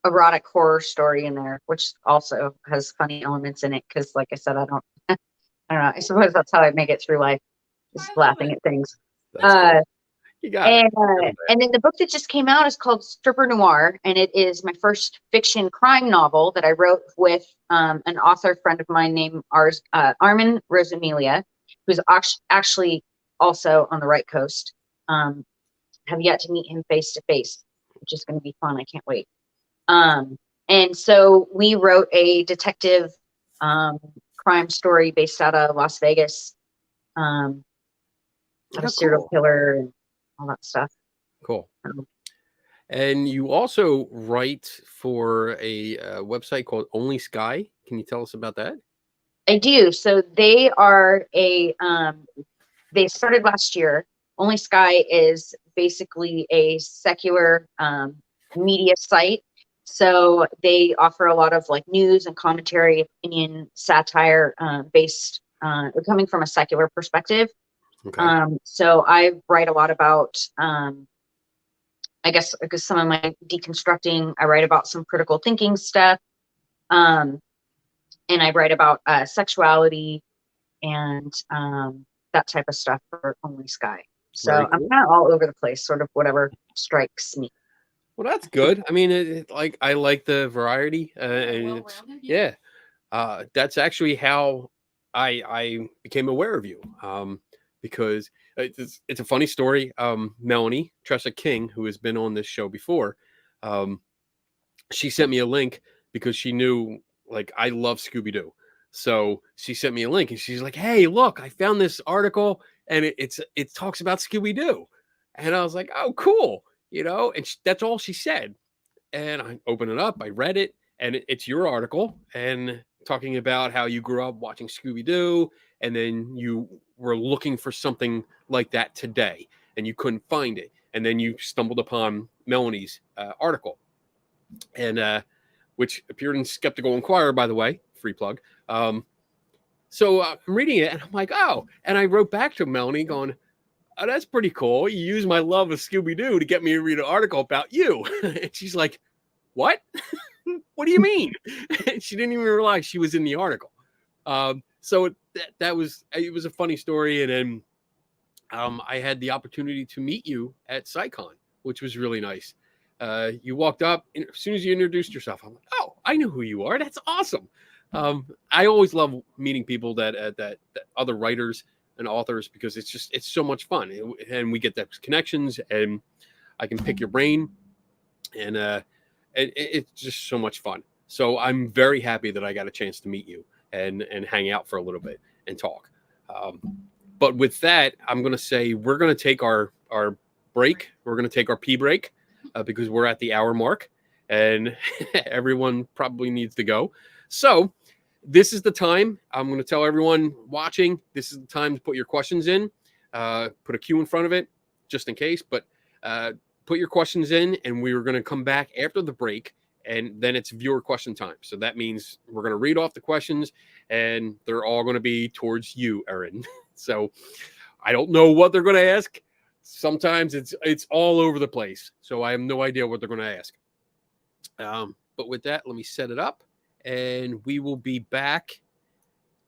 erotic horror story in there, which also has funny elements in it. Because, like I said, I don't know. I suppose that's how I make it through life, just laughing at things. You got it. And then the book that just came out is called Stripper Noir, and it is my first fiction crime novel that I wrote with an author friend of mine named Armin Rosamilia, who's actually also on the right coast. Have yet to meet him face to face, which is going to be fun. I can't wait. And so we wrote a detective crime story based out of Las Vegas, about a serial killer and all that stuff. Cool. And you also write for a website called Only Sky. Can you tell us about that? I do. So they are they started last year. Only Sky is basically a secular media site. So they offer a lot of like news and commentary, opinion, satire based, coming from a secular perspective. Okay. So I write a lot about, I guess some of my deconstructing. I write about some critical thinking stuff, and I write about sexuality and that type of stuff for Only Sky. So Very cool. I'm kind of all over the place, sort of whatever strikes me. Well, that's good. I mean, I like the variety, and it's, yeah, that's actually how I became aware of you. Because it's a funny story. Melanie Trecek-King, who has been on this show before, she sent me a link because she knew like I love Scooby Doo. So she sent me a link and she's like, "Hey, look, I found this article and it talks about Scooby Doo," and I was like, "Oh, cool," And that's all she said. And I opened it up, I read it, and it's your article and talking about how you grew up watching Scooby Doo, and then you were looking for something like that today, and you couldn't find it, and then you stumbled upon Melanie's article, and which appeared in Skeptical Inquirer, by the way, free plug. So I'm reading it, and I'm like, oh, and I wrote back to Melanie going, "Oh, that's pretty cool. You used my love of Scooby Doo to get me to read an article about you." And she's like, "What? What do you mean?" She didn't even realize she was in the article. So it was a funny story. And then I had the opportunity to meet you at SHBCon, which was really nice. You walked up, and as soon as you introduced yourself, I'm like, "Oh, I know who you are. That's awesome." I always love meeting people that other writers and authors, because it's so much fun, and we get those connections, and I can pick your brain, and it's just so much fun. So I'm very happy that I got a chance to meet you and hang out for a little bit and talk. But with that, I'm going to say we're going to take our break. We're going to take our pee break because we're at the hour mark, and everyone probably needs to go. So this is the time. I'm going to tell everyone watching, this is the time to put your questions in. Put a Q in front of it just in case, but put your questions in, and we are going to come back after the break and then it's viewer question time. So that means we're going to read off the questions, and they're all going to be towards you, Erin. So I don't know what they're going to ask. Sometimes it's all over the place. So I have no idea what they're going to ask. But with that, let me set it up, and we will be back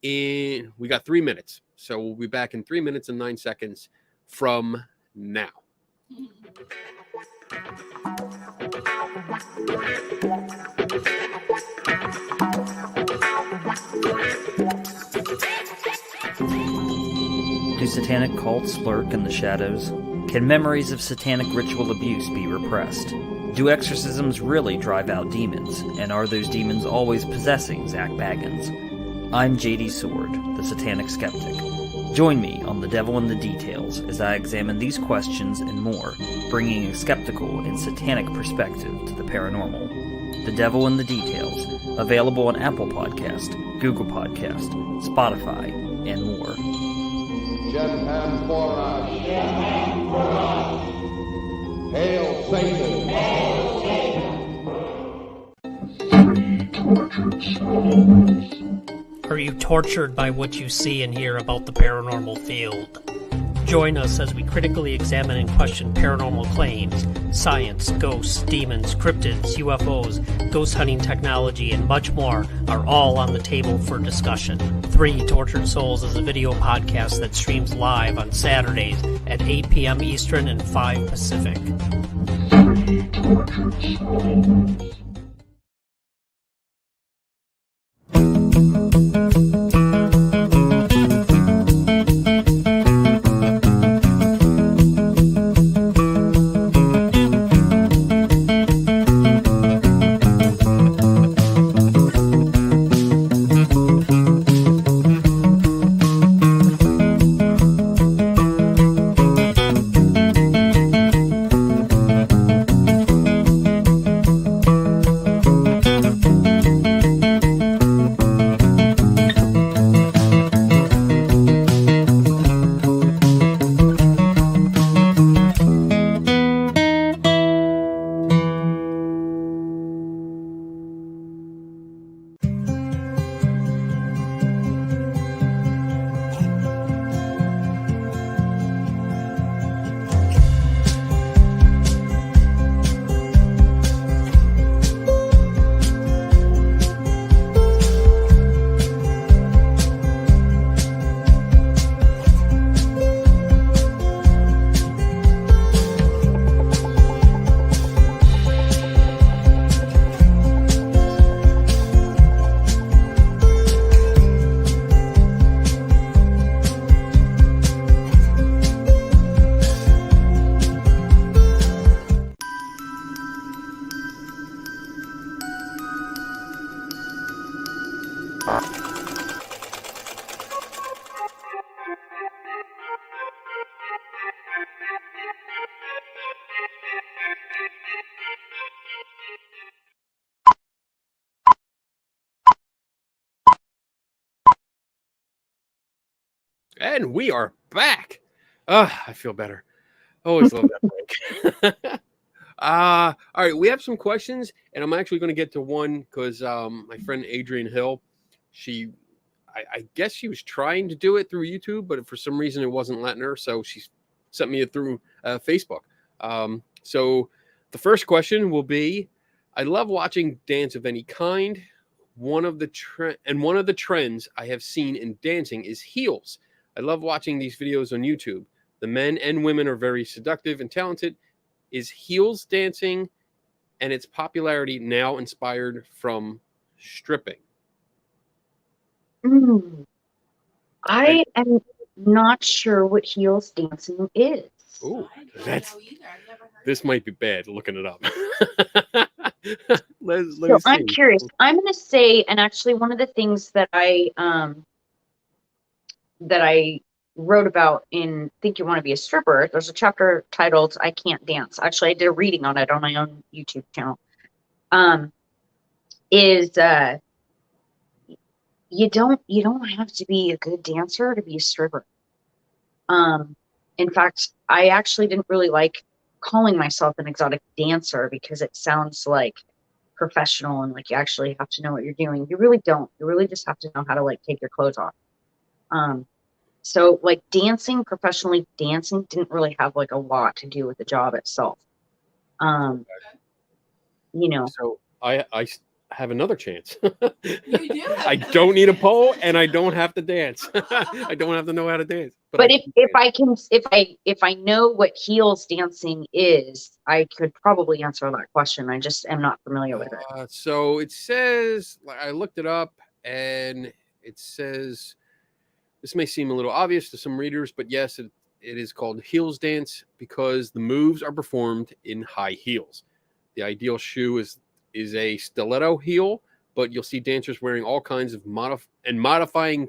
we got 3 minutes. So we'll be back in 3 minutes and 9 seconds from now. Do satanic cults lurk in the shadows? Can memories of satanic ritual abuse be repressed? Do exorcisms really drive out demons? And are those demons always possessing Zach Baggins? I'm JD Sword, the Satanic Skeptic. Join me on The Devil in the Details as I examine these questions and more, bringing a skeptical and satanic perspective to the paranormal. The Devil in the Details, available on Apple Podcast, Google Podcast, Spotify, and more. Jetham Forash. Jetham Forash. Hail Satan. Hail Satan. Are you tortured by what you see and hear about the paranormal field? Join us as we critically examine and question paranormal claims, science, ghosts, demons, cryptids, UFOs, ghost hunting technology, and much more are all on the table for discussion. 3 Tortured Souls is a video podcast that streams live on Saturdays at 8 p.m. Eastern and 5 Pacific. 3 Tortured Souls. And we are back. I feel better. Always love that break. All right, we have some questions, and I'm actually going to get to one because my friend Adrienne Hill, I guess she was trying to do it through YouTube, but for some reason it wasn't letting her, so she sent me it through Facebook. So the first question will be, I love watching dance of any kind. One of the trends I have seen in dancing is heels. I love watching these videos on YouTube. The men and women are very seductive and talented. Is heels dancing and its popularity now inspired from stripping? I am not sure what heels dancing is. Ooh, I don't know either. I've never heard this of might be bad looking it up. let's So I'm see. curious. I'm going to say, and actually one of the things that I wrote about in Think You Want to Be a Stripper, there's a chapter titled I Can't Dance. Actually, I did a reading on it on my own YouTube channel. You don't have to be a good dancer to be a stripper. In fact, I actually didn't really like calling myself an exotic dancer because it sounds like professional and like you actually have to know what you're doing. You really don't. You really just have to know how to like take your clothes off. So like dancing, professionally dancing didn't really have like a lot to do with the job itself. You know, So I have another chance. You do have I another don't need a chance. pole, and I don't have to dance. I don't have to know how to dance. but I if I know what heels dancing is, I could probably answer that question. I just am not familiar with it. So it says, I looked it up, and it says, this may seem a little obvious to some readers, but yes, it is called heels dance because the moves are performed in high heels. The ideal shoe is a stiletto heel, but you'll see dancers wearing all kinds of modifying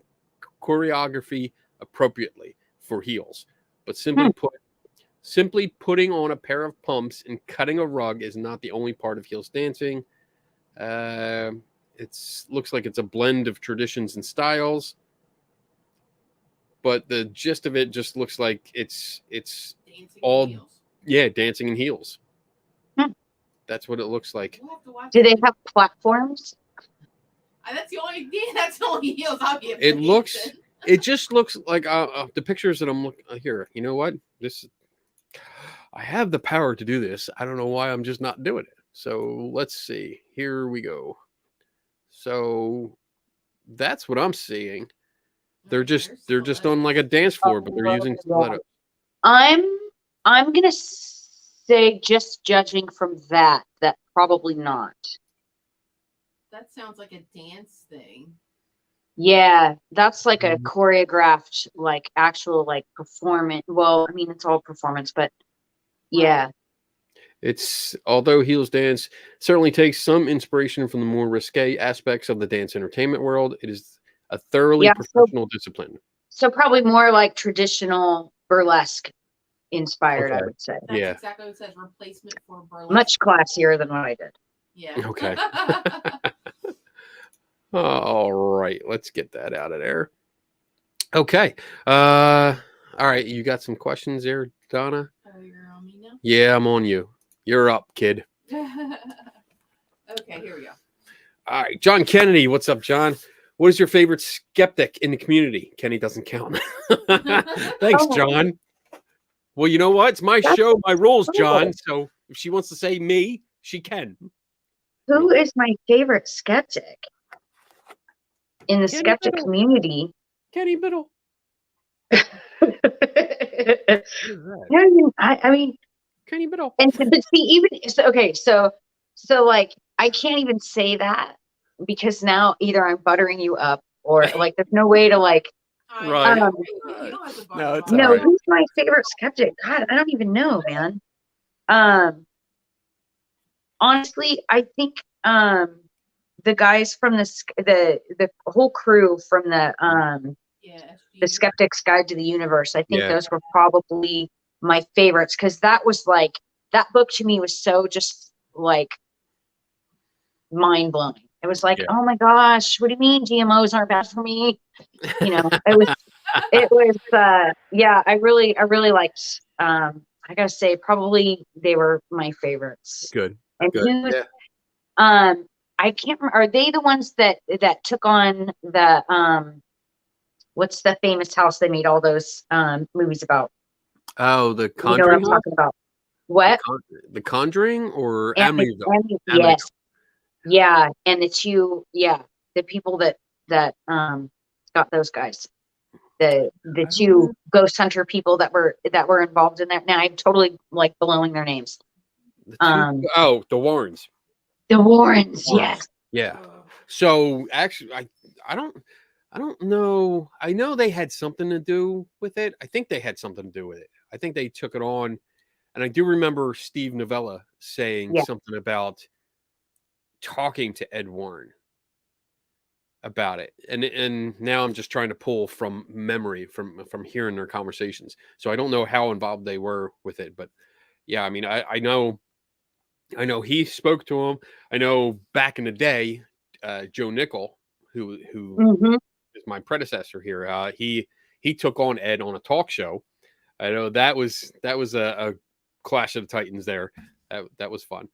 choreography appropriately for heels. But simply putting on a pair of pumps and cutting a rug is not the only part of heels dancing. It looks like it's a blend of traditions and styles, but the gist of it just looks like it's Dancing all heels. dancing in heels. Hmm. That's what it looks like. We'll have to watch Do they it. have platforms? That's the only heels I'll be able It to looks dance in. it just looks like the pictures that I'm looking here. You know what? I have the power to do this. I don't know why I'm just not doing it. So let's see. Here we go. So that's what I'm seeing. They're just on like a dance floor, but they're using stilettos. I'm gonna say, just judging from that probably not. That sounds like a dance thing. Yeah, that's like a choreographed, like actual like performance. Well, I mean, it's all performance, but yeah. It's although heels dance certainly takes some inspiration from the more risque aspects of the dance entertainment world, it is a thoroughly professional discipline. So probably more like traditional burlesque inspired, I Okay. would say. That's Yeah. exactly what it says. Replacement for burlesque. Much classier than what I did. Yeah. Okay. All right, let's get that out of there. Okay. All right, you got some questions there, Donna? Oh, you're on me now? Yeah, I'm on you. You're up, kid. Okay, here we go. All right, John Kennedy. What's up, John? What is your favorite skeptic in the community? Kenny doesn't count. Thanks, John. Well, you know what? It's my show, my rules, John. So if she wants to say me, she can. Who is my favorite skeptic in the skeptic community? Kenny Biddle. I mean, Kenny Biddle. and but see, even so like I can't even say that because now either I'm buttering you up or like there's no way to like. Right. You don't have to butter No, them it's up. all right. Who's my favorite skeptic? God, I don't even know, man. Honestly, I think the guys from the whole crew from the SHB. Skeptics Guide to the Universe. I think Yeah. those were probably my favorites because that was like that book to me was so just like mind blowing. It was like, oh my gosh, what do you mean GMOs aren't bad for me? You know, it was yeah, I really liked I gotta say probably they were my favorites. Good. And Good. who's Yeah. I can't remember, are they the ones that took on the what's the famous house they made all those movies about? Oh, the You know what Conjuring. I'm talking about. What? The Conjuring or Amityville. Yes. Yeah, and the people that got those guys. The two ghost hunter people that were involved in that. Now I'm totally like blowing their names. The Warrens. The Warrens, yes. Yeah. So actually, I don't know. I know they had something to do with it. I think they had something to do with it. I think they took it on, and I do remember Steve Novella saying something about talking to Ed Warren about it, and now I'm just trying to pull from memory from hearing their conversations. So I don't know how involved they were with it, but yeah, I mean, I know he spoke to him. I know back in the day, Joe Nickel, who is my predecessor here, he took on Ed on a talk show. I know that was a Clash of the Titans there. That was fun.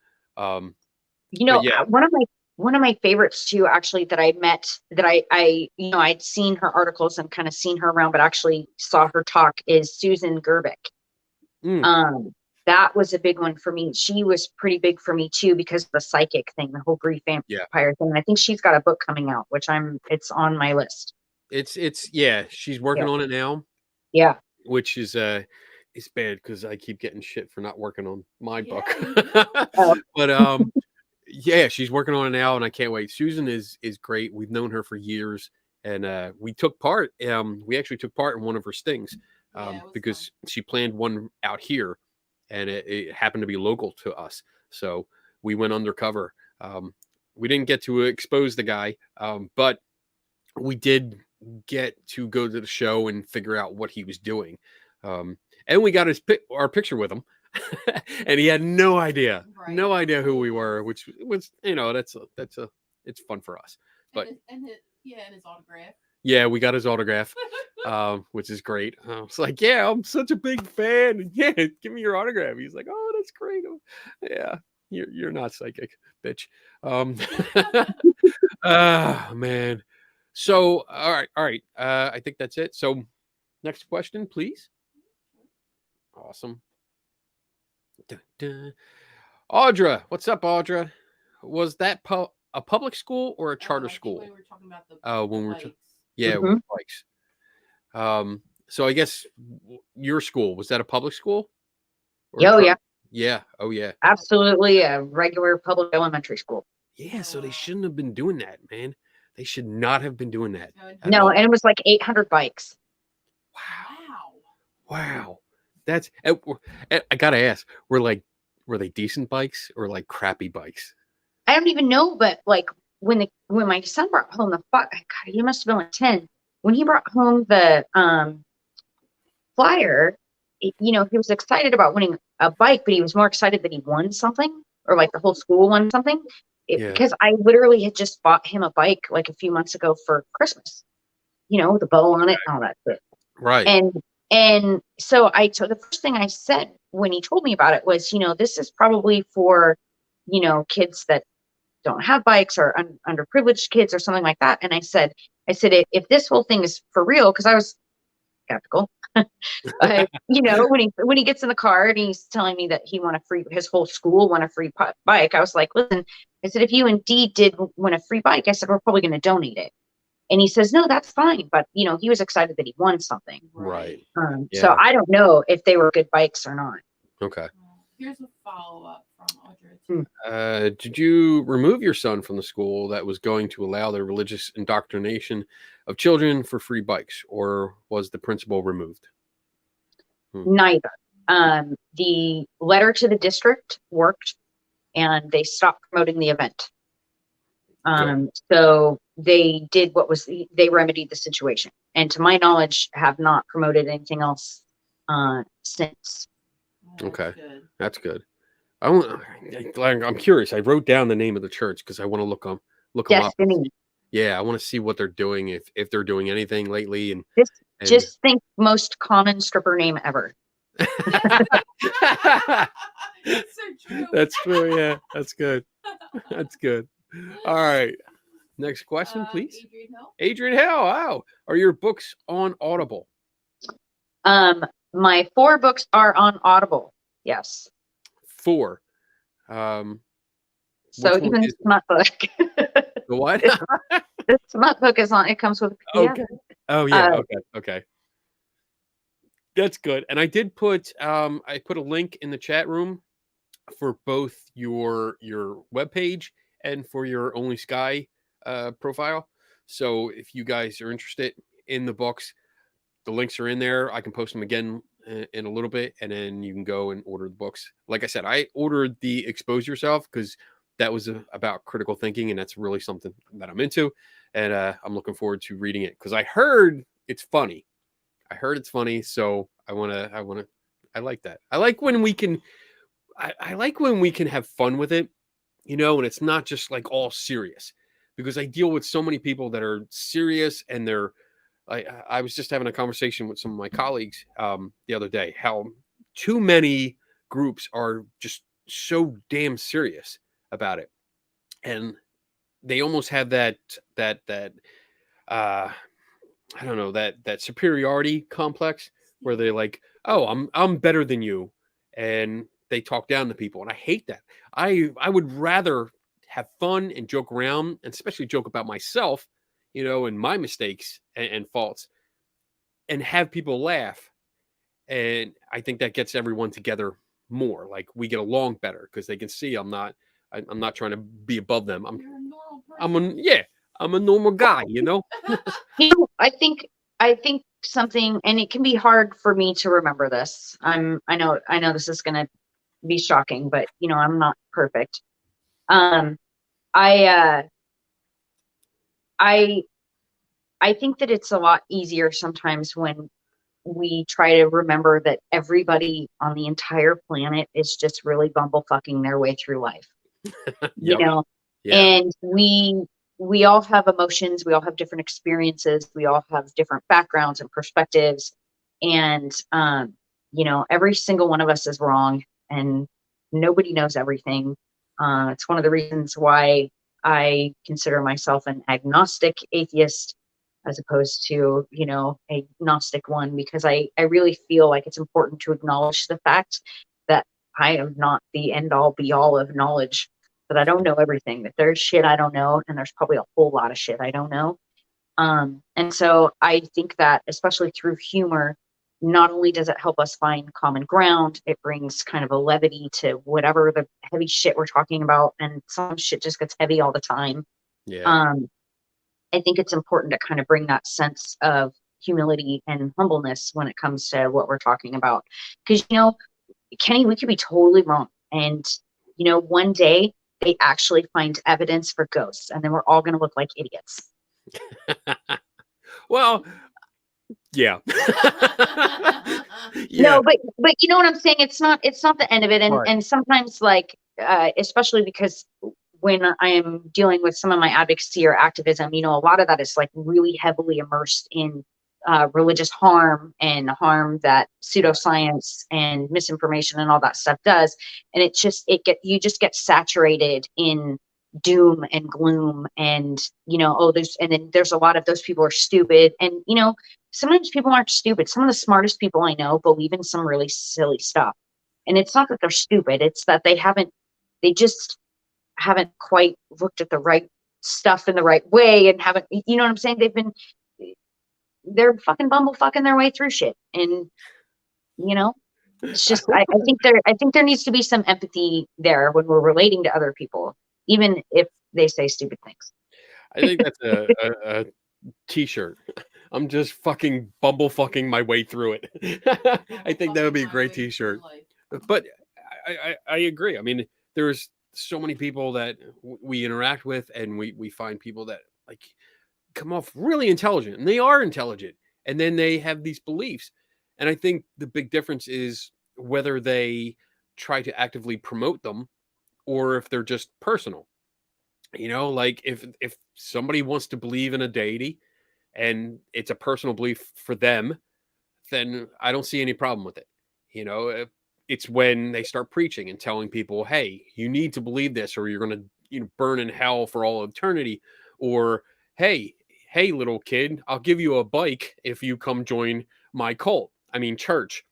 You know, But yeah. one of my favorites too, actually, that I met, that I I'd seen her articles and kind of seen her around, but actually saw her talk, is Susan Gerbic. Mm. That was a big one for me. She was pretty big for me too, because of the psychic thing, the whole grief Yeah. vampire thing. And I think she's got a book coming out, which it's on my list. Yeah, she's working Yeah. on it now, Yeah. which is it's bad because I keep getting shit for not working on my book. Oh. But yeah, she's working on it now, and I can't wait. Susan is great. We've known her for years, and we took part. We actually took part in one of her stings because she planned one out here, and it happened to be local to us. So we went undercover. We didn't get to expose the guy, but we did get to go to the show and figure out what he was doing. And we got our picture with him. And he had no idea who we were, which was, it's fun for us. But and his autograph. Yeah, we got his autograph, which is great. I was like, yeah, I'm such a big fan. Yeah, give me your autograph. He's like, oh, that's great. Yeah, you're not psychic, bitch. Man. So, all right. I think that's it. So, next question, please. Awesome. Dun, dun. Audra, what's up, Audra? Was that a public school or a charter school? We were talking about with bikes. So I guess your school, was that a public school? Oh yeah. Yeah. Oh yeah. Absolutely, a regular public elementary school. Yeah. So they shouldn't have been doing that, man. They should not have been doing that. No, and it was like 800 bikes. Wow. That's. I gotta ask. Were they decent bikes or like crappy bikes? I don't even know, but like when my son brought home God, he must have been like 10. When he brought home the flyer, he was excited about winning a bike, but he was more excited that he won something, or like the whole school won something. Because I literally had just bought him a bike like a few months ago for Christmas, with the bow on it and all that shit. Right. And so the first thing I said when he told me about it was, this is probably for, kids that don't have bikes, or underprivileged kids or something like that. And I said, if this whole thing is for real, because I was skeptical, when he gets in the car and he's telling me that his whole school won a free bike, I was like, listen, I said, if you indeed did win a free bike, I said, we're probably going to donate it. And he says, no, that's fine. But, he was excited that he won something. Right. So I don't know if they were good bikes or not. Okay. Here's a follow-up from Audra. Did you remove your son from the school that was going to allow the religious indoctrination of children for free bikes, or was the principal removed? Neither. The letter to the district worked, and they stopped promoting the event. So they did they remedied the situation, and to my knowledge have not promoted anything else since. Okay. That's good. I'm curious. I wrote down the name of the church because I want to look them Destiny. up. Yeah, I want to see what they're doing, if they're doing anything lately. And just think most common stripper name ever. That's so true. That's true. Yeah, that's good. That's good. All right. Next question, please. Adrian Hill. Wow. Are your books on Audible? My 4 books are on Audible. Yes. 4. So even the smut book. The what? The smut book is on. It comes with a PDF. Okay. Oh yeah. Okay. That's good. And I did put I put a link in the chat room for both your webpage and for your Only Sky profile. So if you guys are interested in the books, the links are in there. I can post them again in a little bit, and then you can go and order the books. Like I said, I ordered the Expose Yourself because that was about critical thinking, and that's really something that I'm into, and I'm looking forward to reading it because I heard it's funny. So I like that. I like when we can have fun with it, and it's not just like all serious, because I deal with so many people that are serious, and I was just having a conversation with some of my colleagues the other day, how too many groups are just so damn serious about it. and they almost have that I don't know, that superiority complex where they're like, oh, I'm better than you, and they talk down to people, and I hate that. I would rather have fun and joke around, and especially joke about myself, and my mistakes and faults, and have people laugh. And I think that gets everyone together more. Like, we get along better because they can see I'm not trying to be above them. You're a normal I'm person. I'm a normal guy, I think something, and it can be hard for me to remember this. I know this is going to be shocking, but I'm not perfect. I think that it's a lot easier sometimes when we try to remember that everybody on the entire planet is just really bumblefucking their way through life. Yep. Yeah. And we all have emotions, we all have different experiences, we all have different backgrounds and perspectives, and every single one of us is wrong, and nobody knows everything. It's one of the reasons why I consider myself an agnostic atheist as opposed to a Gnostic one, because I really feel like it's important to acknowledge the fact that I am not the end all be all of knowledge, that I don't know everything, that there's shit I don't know, and there's probably a whole lot of shit I don't know. And so I think that, especially through humor, not only does it help us find common ground, it brings kind of a levity to whatever the heavy shit we're talking about, and some shit just gets heavy all the time. Yeah. I think it's important to kind of bring that sense of humility and humbleness when it comes to what we're talking about. Because, Kenny, we could be totally wrong. And, one day they actually find evidence for ghosts, and then we're all going to look like idiots. Well, yeah. No, but you know what I'm saying? It's not the end of it. And, Right. and sometimes, like, especially because when I am dealing with some of my advocacy or activism, a lot of that is like really heavily immersed in religious harm and harm that pseudoscience and misinformation and all that stuff does. And you just get saturated in doom and gloom, and and then there's a lot of those people are stupid, and sometimes people aren't stupid. Some of the smartest people I know believe in some really silly stuff, and it's not that they're stupid, it's that they just haven't quite looked at the right stuff in the right way, and haven't, you know what I'm saying? They're fucking bumblefucking their way through shit. And, it's just, I think there needs to be some empathy there when we're relating to other people, even if they say stupid things. I think that's a t-shirt. I'm just fucking bumblefucking my way through it. I think that would be a great t-shirt. But I agree. I mean, there's so many people that we interact with, and we find people that like come off really intelligent, and they are intelligent, and then they have these beliefs. And I think the big difference is whether they try to actively promote them or if they're just personal. Like if somebody wants to believe in a deity and it's a personal belief for them, then I don't see any problem with it. It's when they start preaching and telling people, hey, you need to believe this or you're going to burn in hell for all eternity. Or, hey, little kid, I'll give you a bike if you come join my cult. I mean, church.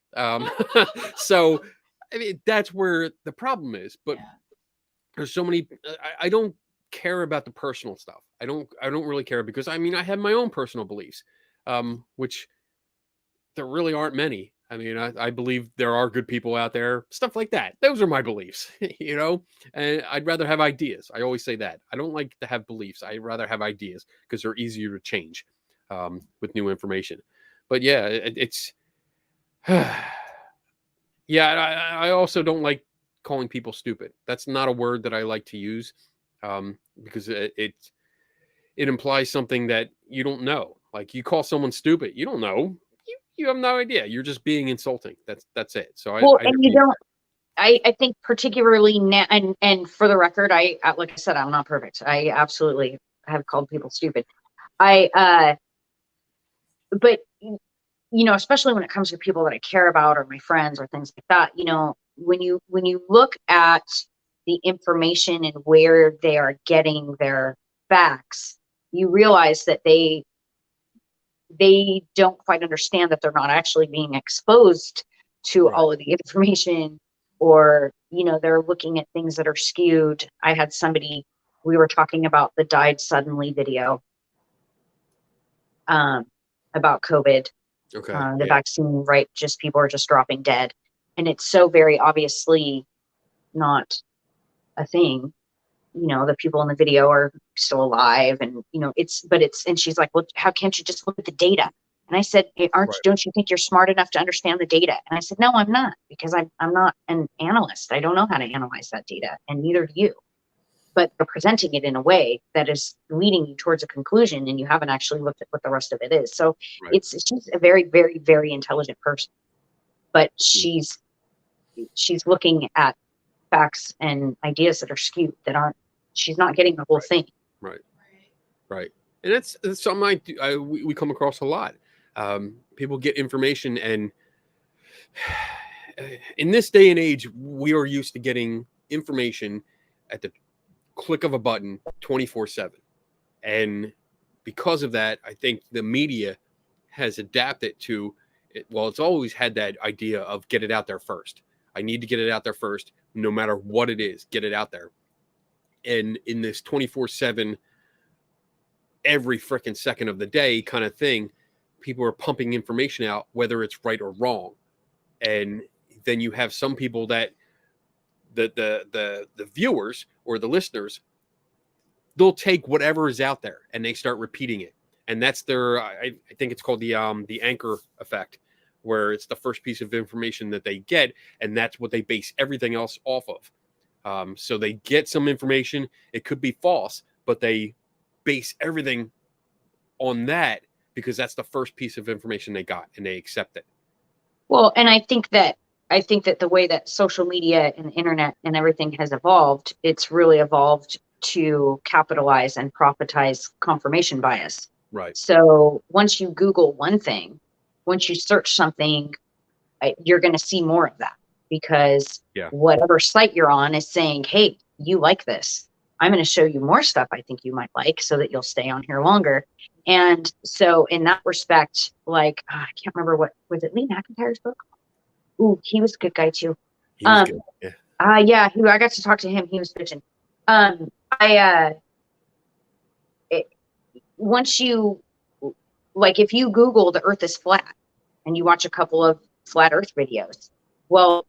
So, I mean, that's where the problem is. But there's so many, I don't care about the personal stuff. I don't really care, because I mean, I have my own personal beliefs, which there really aren't many. I mean, I believe there are good people out there, stuff like that. Those are my beliefs, and I'd rather have ideas. I always say that. I don't like to have beliefs. I'd rather have ideas because they're easier to change with new information. But yeah, it's, yeah, I also don't like calling people stupid. That's not a word that I like to use because it implies something that you don't know. Like, you call someone stupid, you don't know. You have no idea. You're just being insulting. That's it. So I think particularly now, and for the record, I like I said, I'm not perfect. I absolutely have called people stupid. But especially when it comes to people that I care about or my friends or things like that, when you look at the information and where they are getting their facts, you realize that they don't quite understand that they're not actually being exposed to Right. all of the information, or, you know, they're looking at things that are skewed. I had somebody, we were talking about the died suddenly video about COVID, Okay. the vaccine, right? Just people are just dropping dead. And it's so very obviously not a thing. You know, the people in the video are still alive, and, you know, and she's like, well, how can't you just look at the data? And I said, hey, don't you think you're smart enough to understand the data? And I said, no, I'm not, because I'm not an analyst. I don't know how to analyze that data, and neither do you. But they're presenting it in a way that is leading you towards a conclusion, and you haven't actually looked at what the rest of it is. So she's a very, very, very intelligent person, but she's looking at facts and ideas that are skewed, she's not getting the whole thing. Right. And that's something we come across a lot. People get information, and in this day and age, we are used to getting information at the click of a button 24/7. And because of that, I think the media has adapted to it. Well, it's always had that idea of get it out there first. I need to get it out there first, no matter what it is, get it out there. And in this 24/7, every freaking second of the day kind of thing, people are pumping information out, whether it's right or wrong. And then you have some people that the viewers or the listeners, they'll take whatever is out there and they start repeating it. And that's I think it's called the anchor effect, where it's the first piece of information that they get, and that's what they base everything else off of. So they get some information, it could be false, but they base everything on that because that's the first piece of information they got, and they accept it. Well, and I think that the way that social media and the internet and everything has evolved, it's really evolved to capitalize and profitize confirmation bias. Right. So once you Google one thing, once you search something, you're going to see more of that, because whatever site you're on is saying, hey, you like this, I'm going to show you more stuff I think you might like, so that you'll stay on here longer. And so in that respect, like, I can't remember was it Lee McIntyre's book? Ooh, he was a good guy too. He was good. Yeah. I got to talk to him. He was bitching. Once you, like, if you Google the earth is flat and you watch a couple of flat earth videos, well,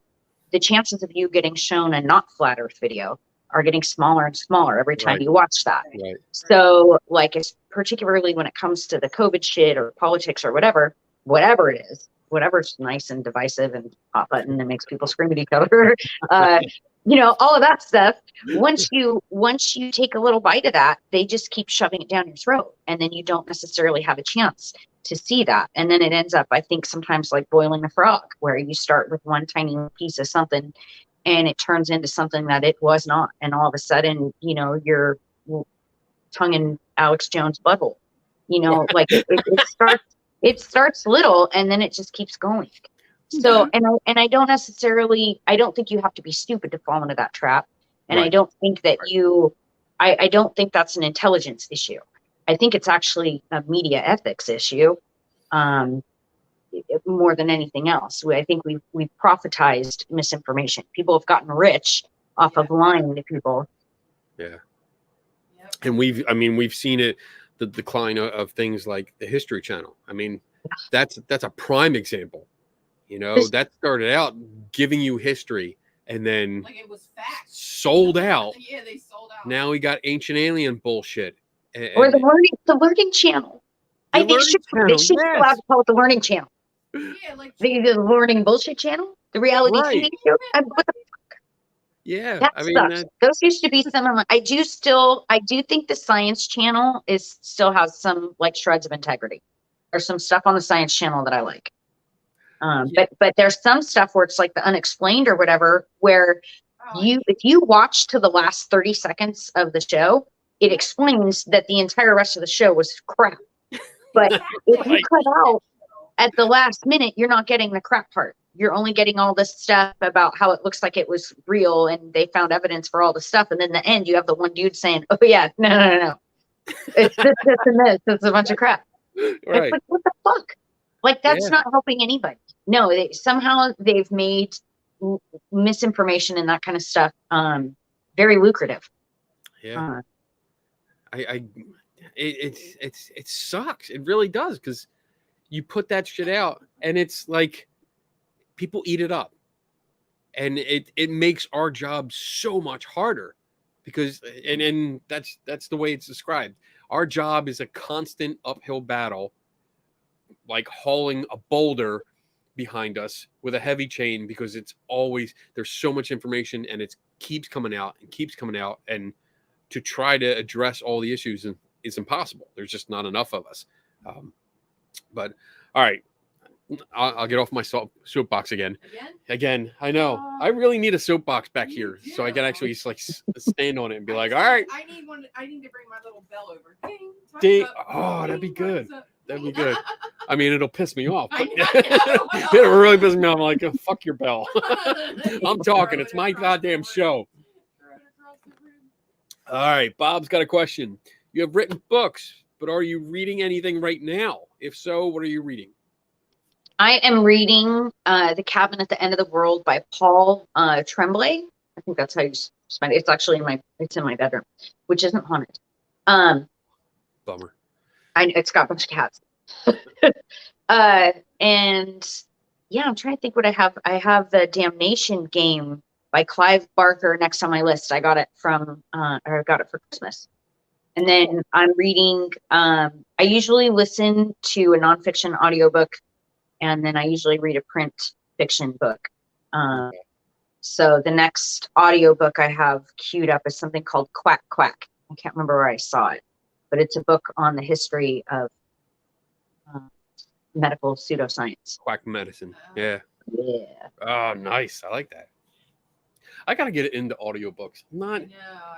the chances of you getting shown a not flat earth video are getting smaller and smaller every time you watch that. Right. So, like, it's particularly when it comes to the COVID shit or politics or whatever it is, whatever's nice and divisive and hot button and makes people scream at each other, you know, all of that stuff. Once you take a little bite of that, they just keep shoving it down your throat, and then you don't necessarily have a chance to see that. And then it ends up, I think, sometimes like boiling a frog, where you start with one tiny piece of something and it turns into something that it was not, and all of a sudden, you know, you're tongue in Alex Jones' butthole. You know, like it starts little, and then it just keeps going. So, and I don't think you have to be stupid to fall into that trap. And I don't think that I don't think that's an intelligence issue. I think it's actually a media ethics issue, more than anything else. I think we've profitized misinformation. People have gotten rich off of lying to people. Yeah. And we've seen it, the decline of things like the History Channel. I mean, that's a prime example. You know, that started out giving you history, and then like it was facts. Sold out. Yeah, they sold out. Now we got ancient alien bullshit. Or the learning channel. I think they should be allowed to call it the learning channel. Yeah, like the learning bullshit channel, the reality TV show. What the fuck? Yeah, that sucks. Those used to be some of my. I do think the Science Channel still has some like shreds of integrity. There's some stuff on the Science Channel that I like. But there's some stuff where it's like the unexplained or whatever, where if you watch to the last 30 seconds of the show, it explains that the entire rest of the show was crap. But if you cut out at the last minute, you're not getting the crap part. you're only getting all this stuff about how it looks like it was real and they found evidence for all the stuff. And then in the end, you have the one dude saying, oh, yeah, no. It's this, and this. It's a bunch of crap. Right. It's like, what the fuck? Like, that's not helping anybody. No, somehow they've made misinformation and that kind of stuff very lucrative. Yeah. It sucks. It really does, because you put that shit out and it's like people eat it up, and it makes our job so much harder, because and that's the way it's described. Our job is a constant uphill battle, like hauling a boulder behind us with a heavy chain, because it's always, there's so much information and it keeps coming out, and to try to address all the issues is impossible. There's just not enough of us. But all right, I'll get off my soapbox again. Again, I know. I really need a soapbox back here so I can actually just like stand on it and be like, all right. I need one. I need to bring my little bell over. Ding, Ding. up. Oh, that'd be Ding, good. up. That'd be good. I mean, it'll piss me off. But I know. it'll really piss me off. I'm like, oh, fuck your bell. I'm talking. It's my goddamn show. All right, Bob's got a question. You have written books, but are you reading anything right now? If so, what are you reading? I am reading The Cabin at the End of the World by Paul Tremblay. I think that's how you spell it. It's actually in my bedroom, which isn't haunted. Bummer. It's got a bunch of cats. And yeah, I'm trying to think what I have. I have the Damnation Game by Clive Barker next on my list. I got it for Christmas. And then I'm reading, I usually listen to a nonfiction audiobook, and then I usually read a print fiction book. So the next audiobook I have queued up is something called Quack Quack. I can't remember where I saw it, but it's a book on the history of medical pseudoscience. Quack medicine. Yeah. Yeah. Oh, nice. I like that. I got to get into audiobooks.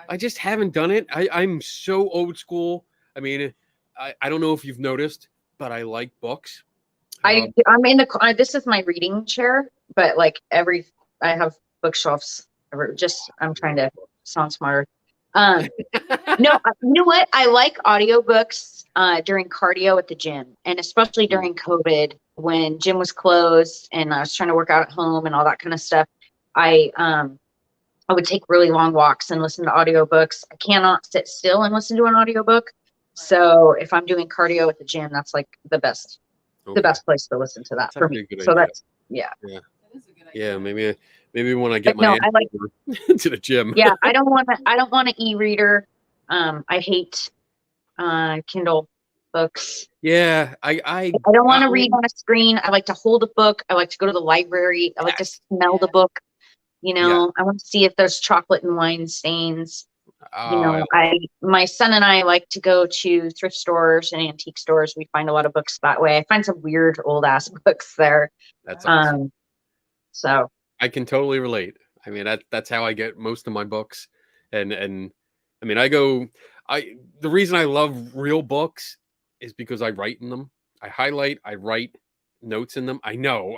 I just haven't done it. I'm so old school. I mean, I don't know if you've noticed, but I like books. I'm in the, this is my reading chair, but like I have bookshelves. I'm trying to sound smarter. No, you know what? I like audiobooks during cardio at the gym, and especially during COVID when gym was closed and I was trying to work out at home and all that kind of stuff. I would take really long walks and listen to audiobooks. I cannot sit still and listen to an audiobook. So if I'm doing cardio at the gym, that's like the best place to listen to that for me. So that's yeah. Yeah, maybe when I get my to the gym. Yeah, I don't want an e-reader. I hate Kindle books. Yeah, I don't want to read on a screen. I like to hold a book. I like to go to the library. I like to smell the book. You know, I want to see if there's chocolate and wine stains. My son and I like to go to thrift stores and antique stores. We find a lot of books that way. I find some weird old ass books there. That's awesome. So I can totally relate. I mean, that's how I get most of my books. And I mean, the reason I love real books is because I write in them. I highlight, I write notes in them. I know.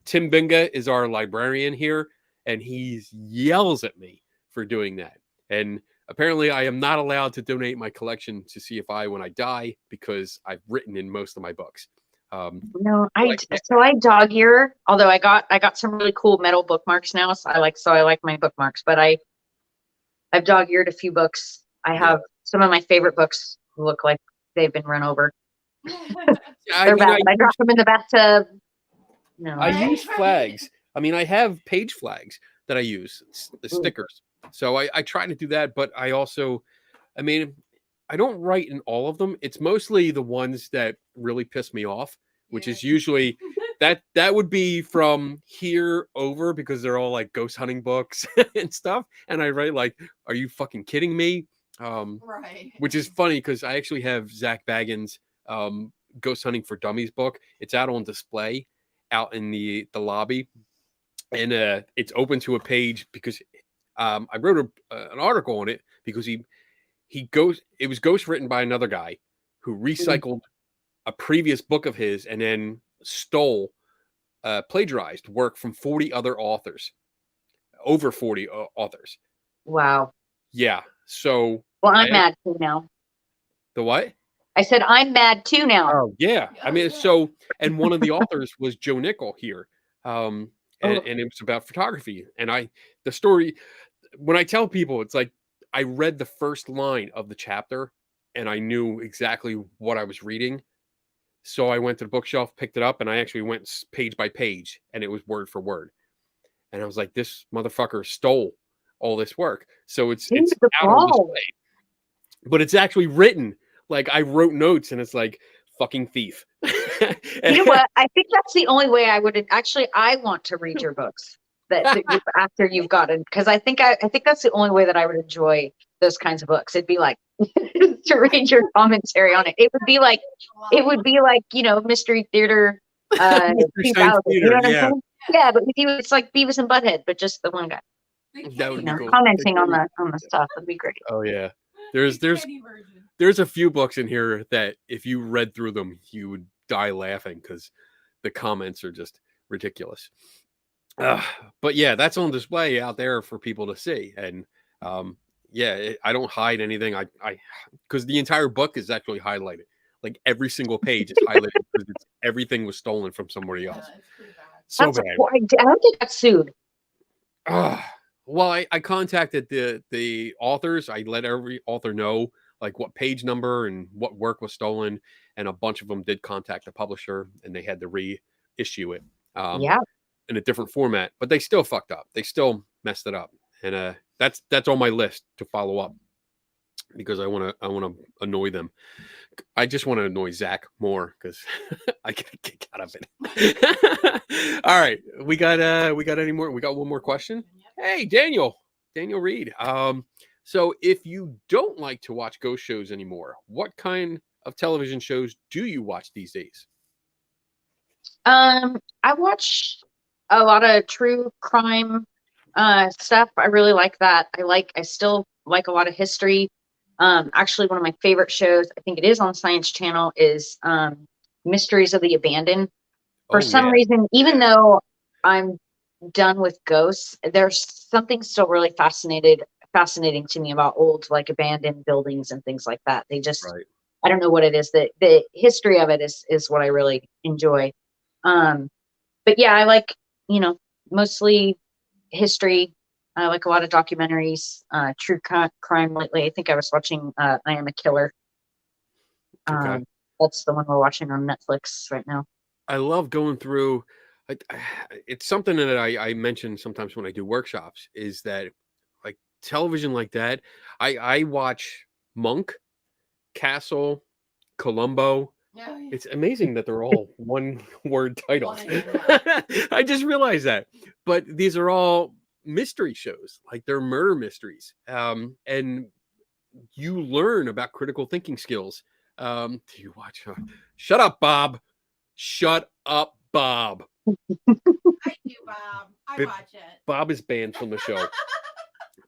Tim Binga is our librarian here, and he yells at me for doing that. And apparently I am not allowed to donate my collection to CFI when I die, because I've written in most of my books. No, I dog ear, although I got some really cool metal bookmarks now. So I like my bookmarks, but I've dog eared a few books. I have some of my favorite books look like they've been run over. They're bad. I drop them in the bathtub. No. I use flags. I mean, I have page flags that I use, the stickers. So I try to do that, but I also, I mean, I don't write in all of them. It's mostly the ones that really piss me off, which is usually that would be from here over, because they're all like ghost hunting books and stuff. And I write like, are you fucking kidding me? Right. Which is funny because I actually have Zach Baggins' Ghost Hunting for Dummies book. It's out on display out in the lobby, and it's open to a page because I wrote an article on it because it was ghost written by another guy who recycled a previous book of his and then stole plagiarized work from 40 other authors, over 40 authors. Wow. Yeah. So Well, I'm mad too now. the what? I said I'm mad too now. Oh yeah. I mean, so, and one of the authors was Joe Nickel here. And it was about photography. And the story, when I tell people, it's like I read the first line of the chapter and I knew exactly what I was reading. So I went to the bookshelf, picked it up, and I actually went page by page, and it was word for word. And I was like, this motherfucker stole all this work. So it's out on display. But it's actually written. Like I wrote notes, and it's like fucking thief. You know what? I think that's the only way I would actually. I want to read your books after you've gotten, because I think that's the only way that I would enjoy those kinds of books. It'd be like to read your commentary on it. It would be like Mystery Theater. Mystery Science Theater, you know what I'm saying? Yeah, but with you, it's like Beavis and Butthead, but just the one guy. That would be cool. Commenting on the stuff would be great. Oh yeah, there's a few books in here that if you read through them, you would die laughing because the comments are just ridiculous. But yeah, that's on display out there for people to see, and I don't hide anything. I because the entire book is actually highlighted. Like every single page is highlighted because everything was stolen from somebody else. So bad. I don't think got sued. Well, I contacted the authors. I let every author know like what page number and what work was stolen, and a bunch of them did contact the publisher, and they had to reissue it. In a different format, but they still fucked up. They still messed it up, and that's on my list to follow up because I want to annoy them. I just want to annoy Zach more because I get a kick out of it. All right, we got any more? We got one more question. Hey, Daniel Reed. So if you don't like to watch ghost shows anymore, what kind of television shows do you watch these days? I watch a lot of true crime stuff. I really like that. I still like a lot of history. Actually, one of my favorite shows, I think it is on Science Channel, is Mysteries of the Abandoned. For some reason, even though I'm done with ghosts, there's something still really fascinating to me about old, like abandoned buildings and things like that. They just, I don't know what it is. The history of it is what I really enjoy. But yeah, I like, mostly history. I like a lot of documentaries, true crime lately. I think I was watching I Am a Killer. That's the one we're watching on Netflix right now. I love going through. It's something that I mention sometimes when I do workshops is that like television like that. I watch Monk, Castle, Columbo. It's amazing that they're all one word titles. I just realized that. But these are all mystery shows, like they're murder mysteries. And you learn about critical thinking skills. Do you watch? Shut up, Bob. Shut up, Bob. I do, Bob. I watch it. Bob is banned from the show.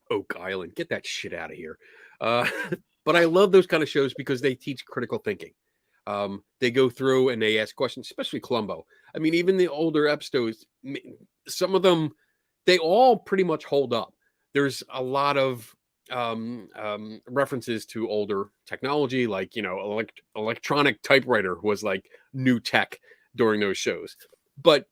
Oak Island. Get that shit out of here. But I love those kind of shows because they teach critical thinking. They go through and they ask questions, especially Columbo. I mean, even the older episodes, some of them, they all pretty much hold up. There's a lot of references to older technology, like, electronic typewriter was like new tech during those shows. But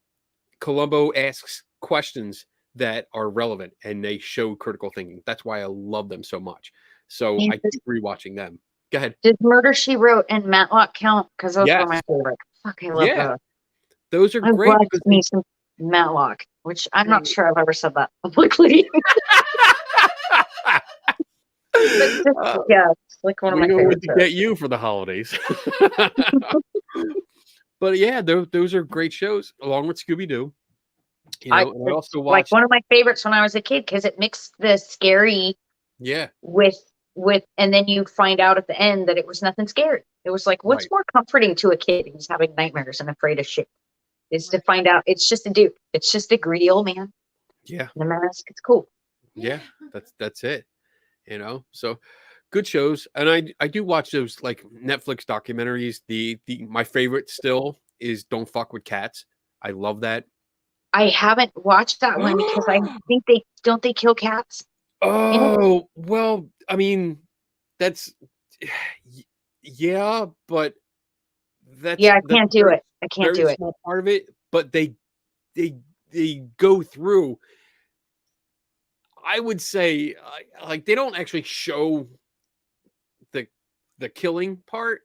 Columbo asks questions that are relevant and they show critical thinking. That's why I love them so much. So I keep rewatching them. Go ahead. Did Murder, She Wrote and Matlock count? Because those were my favorite. Fuck, I love those. Those are great. Me some Matlock, which I'm not sure I've ever said that publicly. It's like one of my favorites. To get you for the holidays. But yeah, those are great shows, along with Scooby Doo. I also watched one of my favorites when I was a kid because it mixed the scary, with, and then you find out at the end that it was nothing scary. It was like, what's more comforting to a kid who's having nightmares and afraid of shit? Is to find out it's just a dude. It's just a greedy old man. Yeah, the mask. It's cool. Yeah, that's it. So good shows, and I do watch those like Netflix documentaries. My favorite still is Don't Fuck with Cats. I love that. I haven't watched that one because I think they kill cats in it? Oh, well, I mean, that's yeah, but Yeah, I that's can't do it. I can't very do it. small part of it, but they they go through, I would say, like they don't actually show the killing part,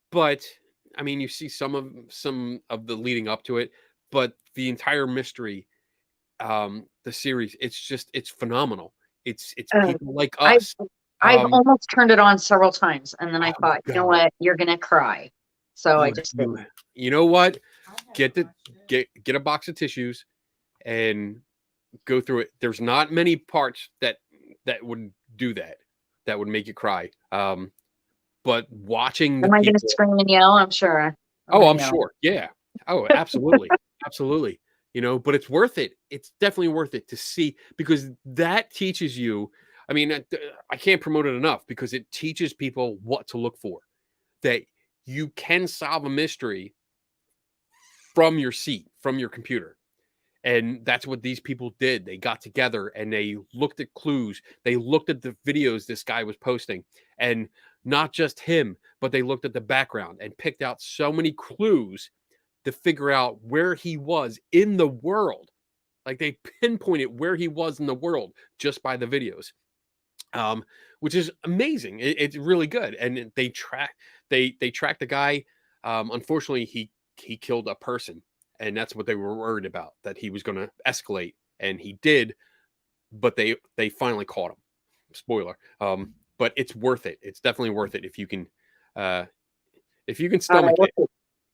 but I mean, you see some of the leading up to it, but the entire mystery, the series, it's phenomenal. It's Uh, people like I've us. I've almost turned it on several times, and then I Oh thought, you know God, what, you're gonna cry, so I you just you didn't. you know what? I haven't Get the watched it. get a box of tissues and go through it. There's not many parts that would do that, that would make you cry. But watching the Am I gonna people, scream and yell? I'm sure I'm oh, gonna I'm yell. sure, yeah, oh, absolutely, absolutely. But it's worth it. It's definitely worth it to see, because that teaches you. I mean, I can't promote it enough, because it teaches people what to look for. That you can solve a mystery from your seat, from your computer. And that's what these people did. They got together and they looked at clues. They looked at the videos this guy was posting, and not just him, but they looked at the background and picked out so many clues to figure out where he was in the world. Like they pinpointed where he was in the world just by the videos, which is amazing. It's really good. And they tracked the guy. Unfortunately, he killed a person, and that's what they were worried about, that he was going to escalate, and he did. But they finally caught him. Spoiler. But it's worth it. It's definitely worth it uh, if you can All right, stomach it. we'll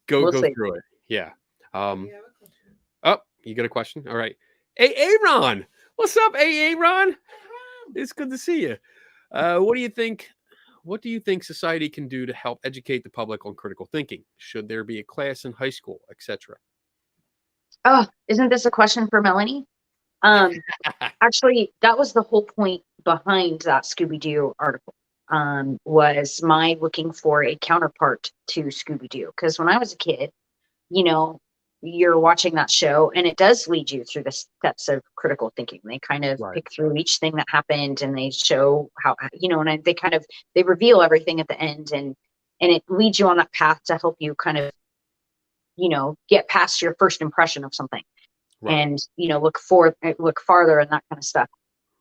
Go see. through it. Yeah. You have a question? Oh, you got a question? All right. Hey, Aaron. What's up, Aaron? It's good to see you. What do you think? What do you think society can do to help educate the public on critical thinking? Should there be a class in high school, etc.? Oh, isn't this a question for Melanie? Actually, that was the whole point behind that Scooby Doo article. Was my looking for a counterpart to Scooby Doo, because when I was a kid, you know, you're watching that show and it does lead you through the steps of critical thinking. They kind of Right. pick through each thing that happened and they show how, and they kind of, they reveal everything at the end, and it leads you on that path to help you kind of, get past your first impression of something, Right. and, look farther and that kind of stuff.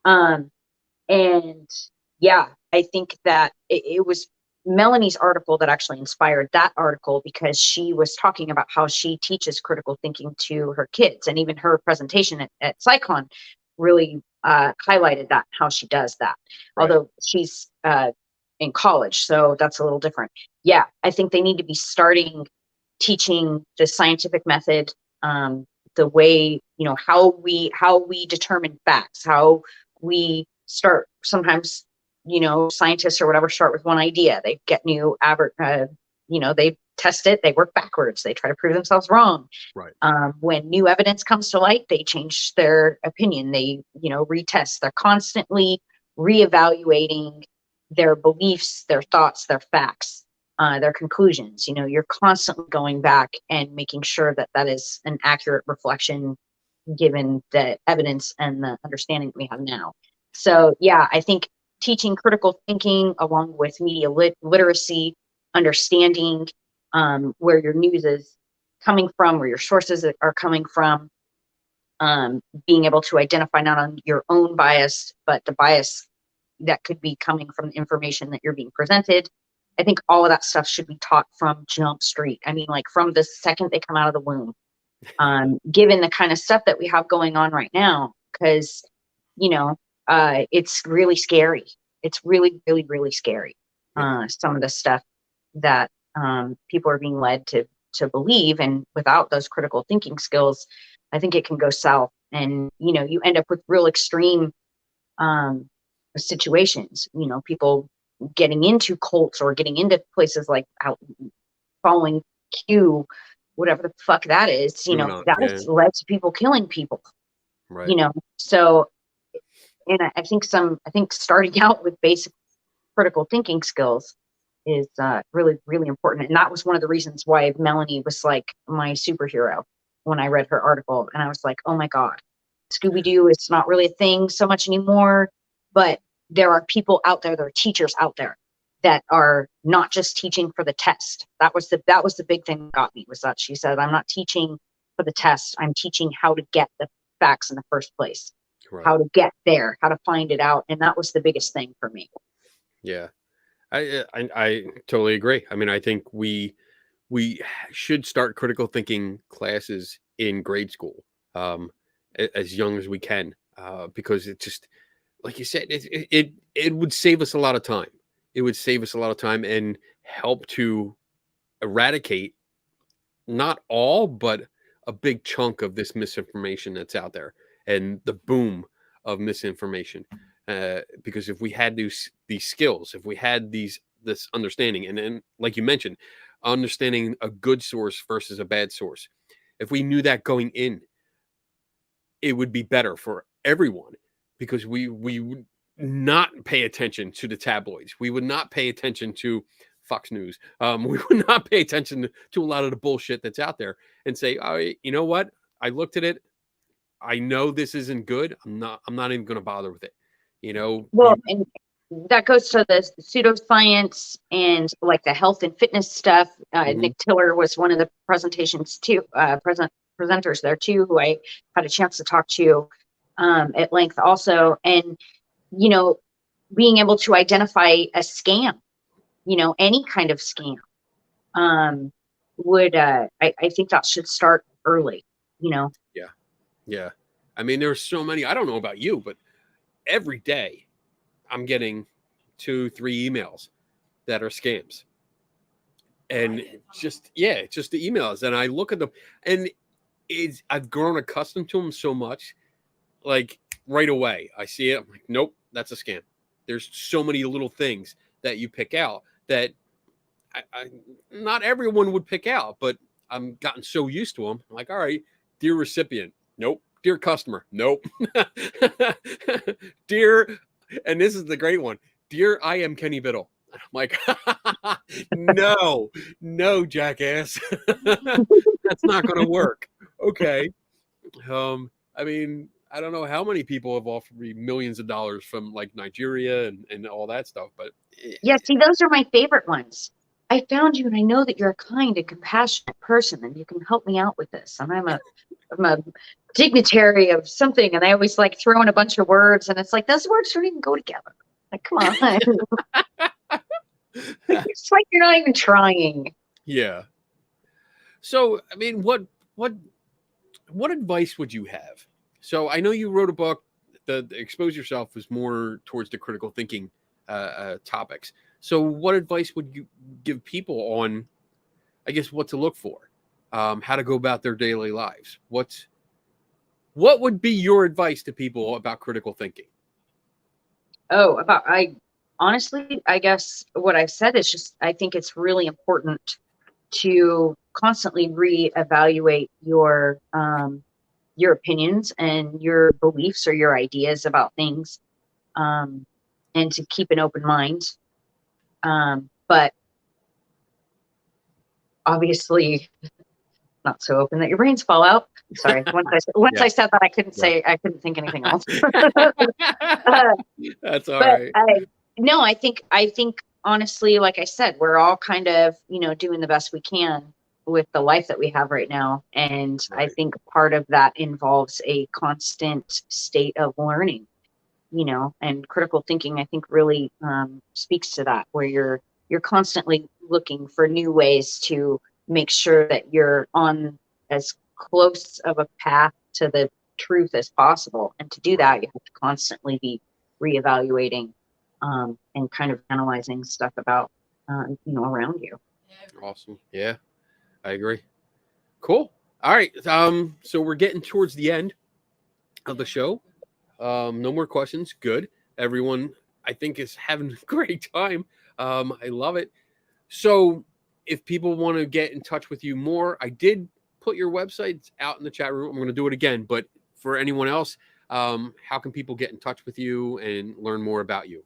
And yeah, I think that it was Melanie's article that actually inspired that article, because she was talking about how she teaches critical thinking to her kids, and even her presentation at SHICon really highlighted that, how she does that. Right. Although she's in college, so that's a little different. Yeah, I think they need to be starting teaching the scientific method, the way, how we determine facts, how we start. Sometimes, scientists or whatever start with one idea. They get they test it, they work backwards, they try to prove themselves wrong. Right. When new evidence comes to light, they change their opinion. They, retest. They're constantly reevaluating their beliefs, their thoughts, their facts, their conclusions. You're constantly going back and making sure that that is an accurate reflection, given the evidence and the understanding that we have now. So yeah, I think teaching critical thinking along with media literacy, understanding where your news is coming from, where your sources are coming from, being able to identify not on your own bias, but the bias that could be coming from the information that you're being presented. I think all of that stuff should be taught from Jump Street. I mean, like from the second they come out of the womb, given the kind of stuff that we have going on right now, because, it's really scary. It's really, really, really scary. Yeah. Some of the stuff that people are being led to believe, and without those critical thinking skills, I think it can go south, and you end up with real extreme situations. People getting into cults or getting into places like following Q, whatever the fuck that is. QAnon, That yeah. has led to people killing people. Right. So, and I think starting out with basic critical thinking skills is really, really important. And that was one of the reasons why Melanie was like my superhero, when I read her article, and I was like, oh my God, Scooby Doo is not really a thing so much anymore, but there are people out there, there are teachers out there that are not just teaching for the test. That was the big thing that got me, was that she said, I'm not teaching for the test. I'm teaching how to get the facts in the first place, Right. how to get there, how to find it out. And that was the biggest thing for me. Yeah. I totally agree. I mean, I think we should start critical thinking classes in grade school, as young as we can, because it just, like you said, it would save us a lot of time. It would save us a lot of time and help to eradicate not all, but a big chunk of this misinformation that's out there and the boom of misinformation. Because if we had these skills, if we had this understanding, and like you mentioned, understanding a good source versus a bad source, if we knew that going in, it would be better for everyone, because we would not pay attention to the tabloids. We would not pay attention to Fox News. We would not pay attention to a lot of the bullshit that's out there and say, oh, you know what? I looked at it. I know this isn't good. I'm not even going to bother with it. You know, Well, and that goes to the pseudoscience and like the health and fitness stuff. Nick Tiller was one of the presentations too, presenters there too, who I had a chance to talk to at length also. And, you know, being able to identify a scam, you know, any kind of scam, would, I think that should start early, you know? Yeah. Yeah. I mean, there's so many, I don't know about you, but every day I'm getting 2-3 emails that are scams. And just the emails. And I look at them, and I've grown accustomed to them so much. Like right away, I see it. I'm like, nope, that's a scam. There's so many little things that you pick out that not everyone would pick out, but I'm gotten so used to them. I'm like, all right, dear recipient, nope. Dear customer, nope. Dear, and this is the great one. Dear, I am Kenny Biddle. I'm like, no, jackass. That's not going to work. Okay. I mean, I don't know how many people have offered me millions of dollars from like Nigeria and all that stuff, but yeah, see, those are my favorite ones. I found you, and I know that you're a kind and compassionate person, and you can help me out with this. And I'm a dignitary of something, and I always like throw in a bunch of words, and it's like those words don't even go together. Like, come on. It's like you're not even trying. Yeah. So, I mean, what advice would you have? So, I know you wrote a book. The Expose Yourself was more towards the critical thinking topics. So, what advice would you give people on, I guess, what to look for, how to go about their daily lives? What would be your advice to people about critical thinking? Oh, honestly, I guess what I've said is just, I think it's really important to constantly reevaluate your opinions and your beliefs or your ideas about things, and to keep an open mind. But obviously not so open that your brains fall out. Sorry. Once I said that, I couldn't think anything else. That's all right. I think honestly, like I said, we're all kind of, you know, doing the best we can with the life that we have right now. And Right. I think part of that involves a constant state of learning, you know, and critical thinking, I think, really speaks to that, where you're constantly looking for new ways to make sure that you're on as close of a path to the truth as possible. And to do that, you have to constantly be reevaluating and kind of analyzing stuff about, you know, around you. Awesome. Yeah, I agree. Cool. All right. So we're getting towards the end of the show. No more questions. Good. Everyone, I think, is having a great time. I love it. So if people want to get in touch with you more, I did put your websites out in the chat room. I'm going to do it again, but for anyone else, how can people get in touch with you and learn more about you?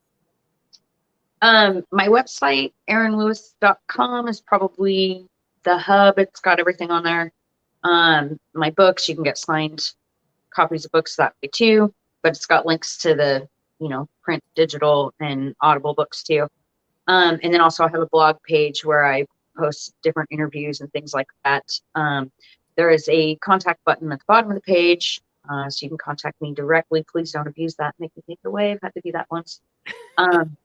My website, erinlouis.com, is probably the hub. It's got everything on there. My books, you can get signed copies of books that way too, but it's got links to the, print, digital, and Audible books too. And then also I have a blog page where I post different interviews and things like that. There is a contact button at the bottom of the page, so you can contact me directly. Please don't abuse that. Make me take it away. I've had to do that once. And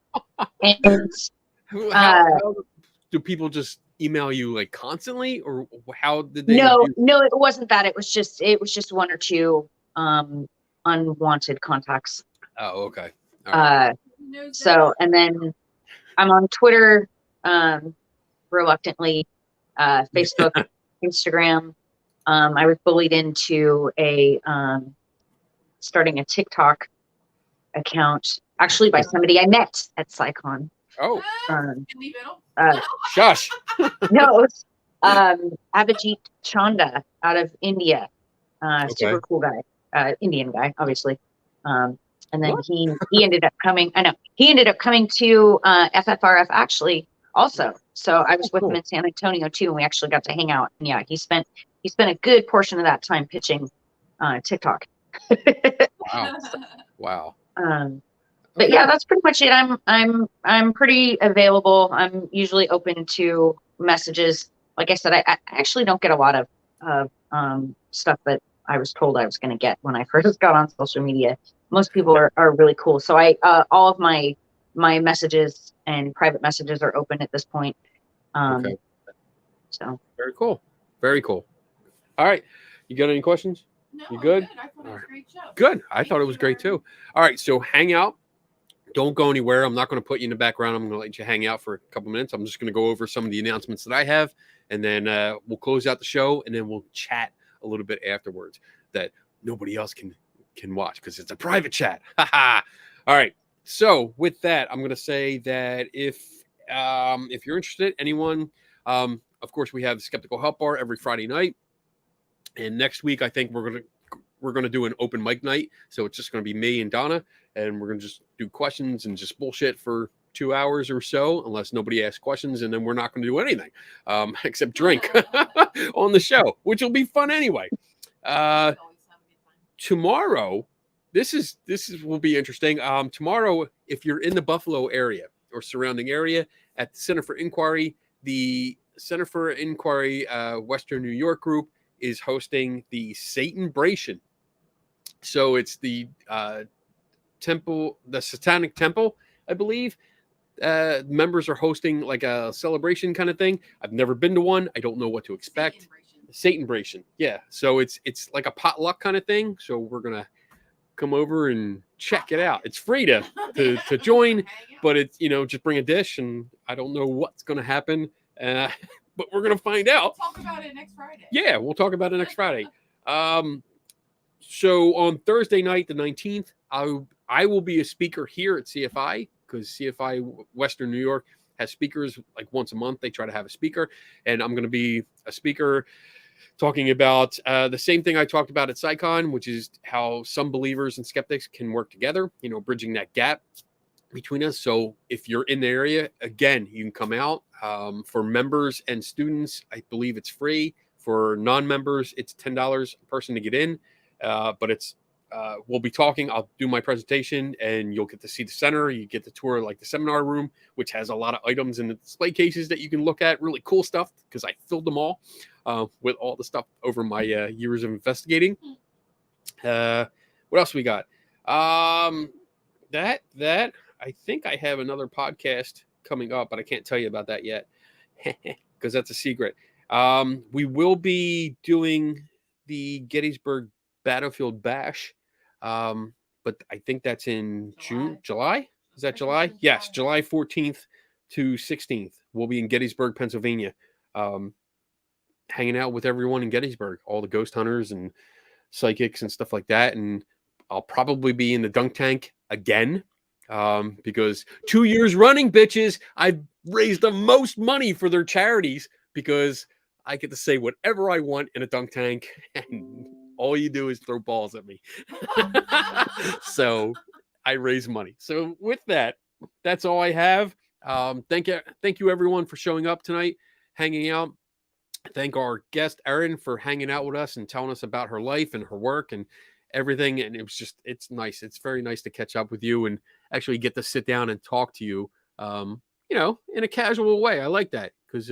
How do people just email you like constantly, or how did they? No, it wasn't that. It was just one or two unwanted contacts. Oh, okay. All right. So, and then I'm on Twitter, reluctantly, Facebook, Instagram. I was bullied into starting a TikTok account, actually by somebody I met at SHBCon. Oh, Shush. No, it was Abhijit Chanda out of India. Super cool guy, Indian guy, obviously. And then he ended up coming. I know he ended up coming to FFRF actually also. So I was with him in San Antonio too, and we actually got to hang out. And yeah, he spent a good portion of that time pitching TikTok. Wow. But yeah, that's pretty much it. I'm pretty available. I'm usually open to messages. Like I said, I actually don't get a lot of stuff that I was told I was going to get when I first got on social media. Most people are really cool. So all of my messages and private messages are open at this point. So very cool. Very cool. All right. You got any questions? No, you good? I thought it was a great show. Good. I thought it was great too. All right. So hang out. Don't go anywhere. I'm not going to put you in the background. I'm going to let you hang out for a couple minutes. I'm just going to go over some of the announcements that I have, and then we'll close out the show, and then we'll chat a little bit afterwards that nobody else can watch because it's a private chat. All right. So with that, I'm going to say that if you're interested, anyone, of course, we have the Skeptical Help Bar every Friday night, and next week I think we're going to do an open mic night. So it's just going to be me and Donna, and we're going to just do questions and just bullshit for 2 hours or so, unless nobody asks questions, and then we're not going to do anything except drink on the show, which will be fun anyway. Tomorrow, this will be interesting. Tomorrow, if you're in the Buffalo area or surrounding area, at the Center for Inquiry, the Center for Inquiry Western New York group is hosting the Satanbration. So it's the temple, the Satanic Temple, I believe. Members are hosting like a celebration kind of thing. I've never been to one. I don't know what to expect. Satanbration. Yeah. So it's like a potluck kind of thing. So we're gonna come over and check it out. It's free to join, but it's, just bring a dish, and I don't know what's gonna happen. But we're gonna find out. We'll talk about it next Friday. Yeah, we'll talk about it next Friday. So on Thursday night, the 19th, I will be a speaker here at CFI, because CFI Western New York has speakers like once a month. They try to have a speaker, and I'm going to be a speaker talking about the same thing I talked about at SHBCon, which is how some believers and skeptics can work together, bridging that gap between us. So if you're in the area, again, you can come out. For members and students, I believe it's free. For non-members, it's $10 a person to get in. But it's we'll be talking. I'll do my presentation, and you'll get to see the center. You get the tour like the seminar room, which has a lot of items in the display cases that you can look at. Really cool stuff, because I filled them all with all the stuff over my years of investigating. What else we got? That I think I have another podcast coming up, but I can't tell you about that yet because that's a secret. We will be doing the Gettysburg Battlefield Bash, but I think that's in July. Is that July? Yes, July 14th to 16th. We'll be in Gettysburg, Pennsylvania, hanging out with everyone in Gettysburg, all the ghost hunters and psychics and stuff like that. And I'll probably be in the dunk tank again, because 2 years running, bitches, I've raised the most money for their charities, because I get to say whatever I want in a dunk tank, and all you do is throw balls at me. So I raise money. So with that, that's all I have. Thank you everyone for showing up tonight, hanging out. thank our guest Erin for hanging out with us and telling us about her life and her work and everything. And it's nice. It's very nice to catch up with you and actually get to sit down and talk to you, in a casual way. I like that because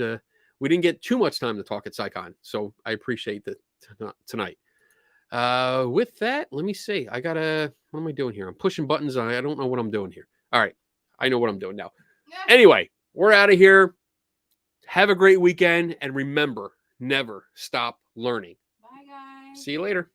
we didn't get too much time to talk at SHBCon. So I appreciate that tonight. With that, let me see. What am I doing here? I'm pushing buttons. I don't know what I'm doing here. All right. I know what I'm doing now. Anyway, we're out of here. Have a great weekend. And remember, never stop learning. Bye, guys. See you later.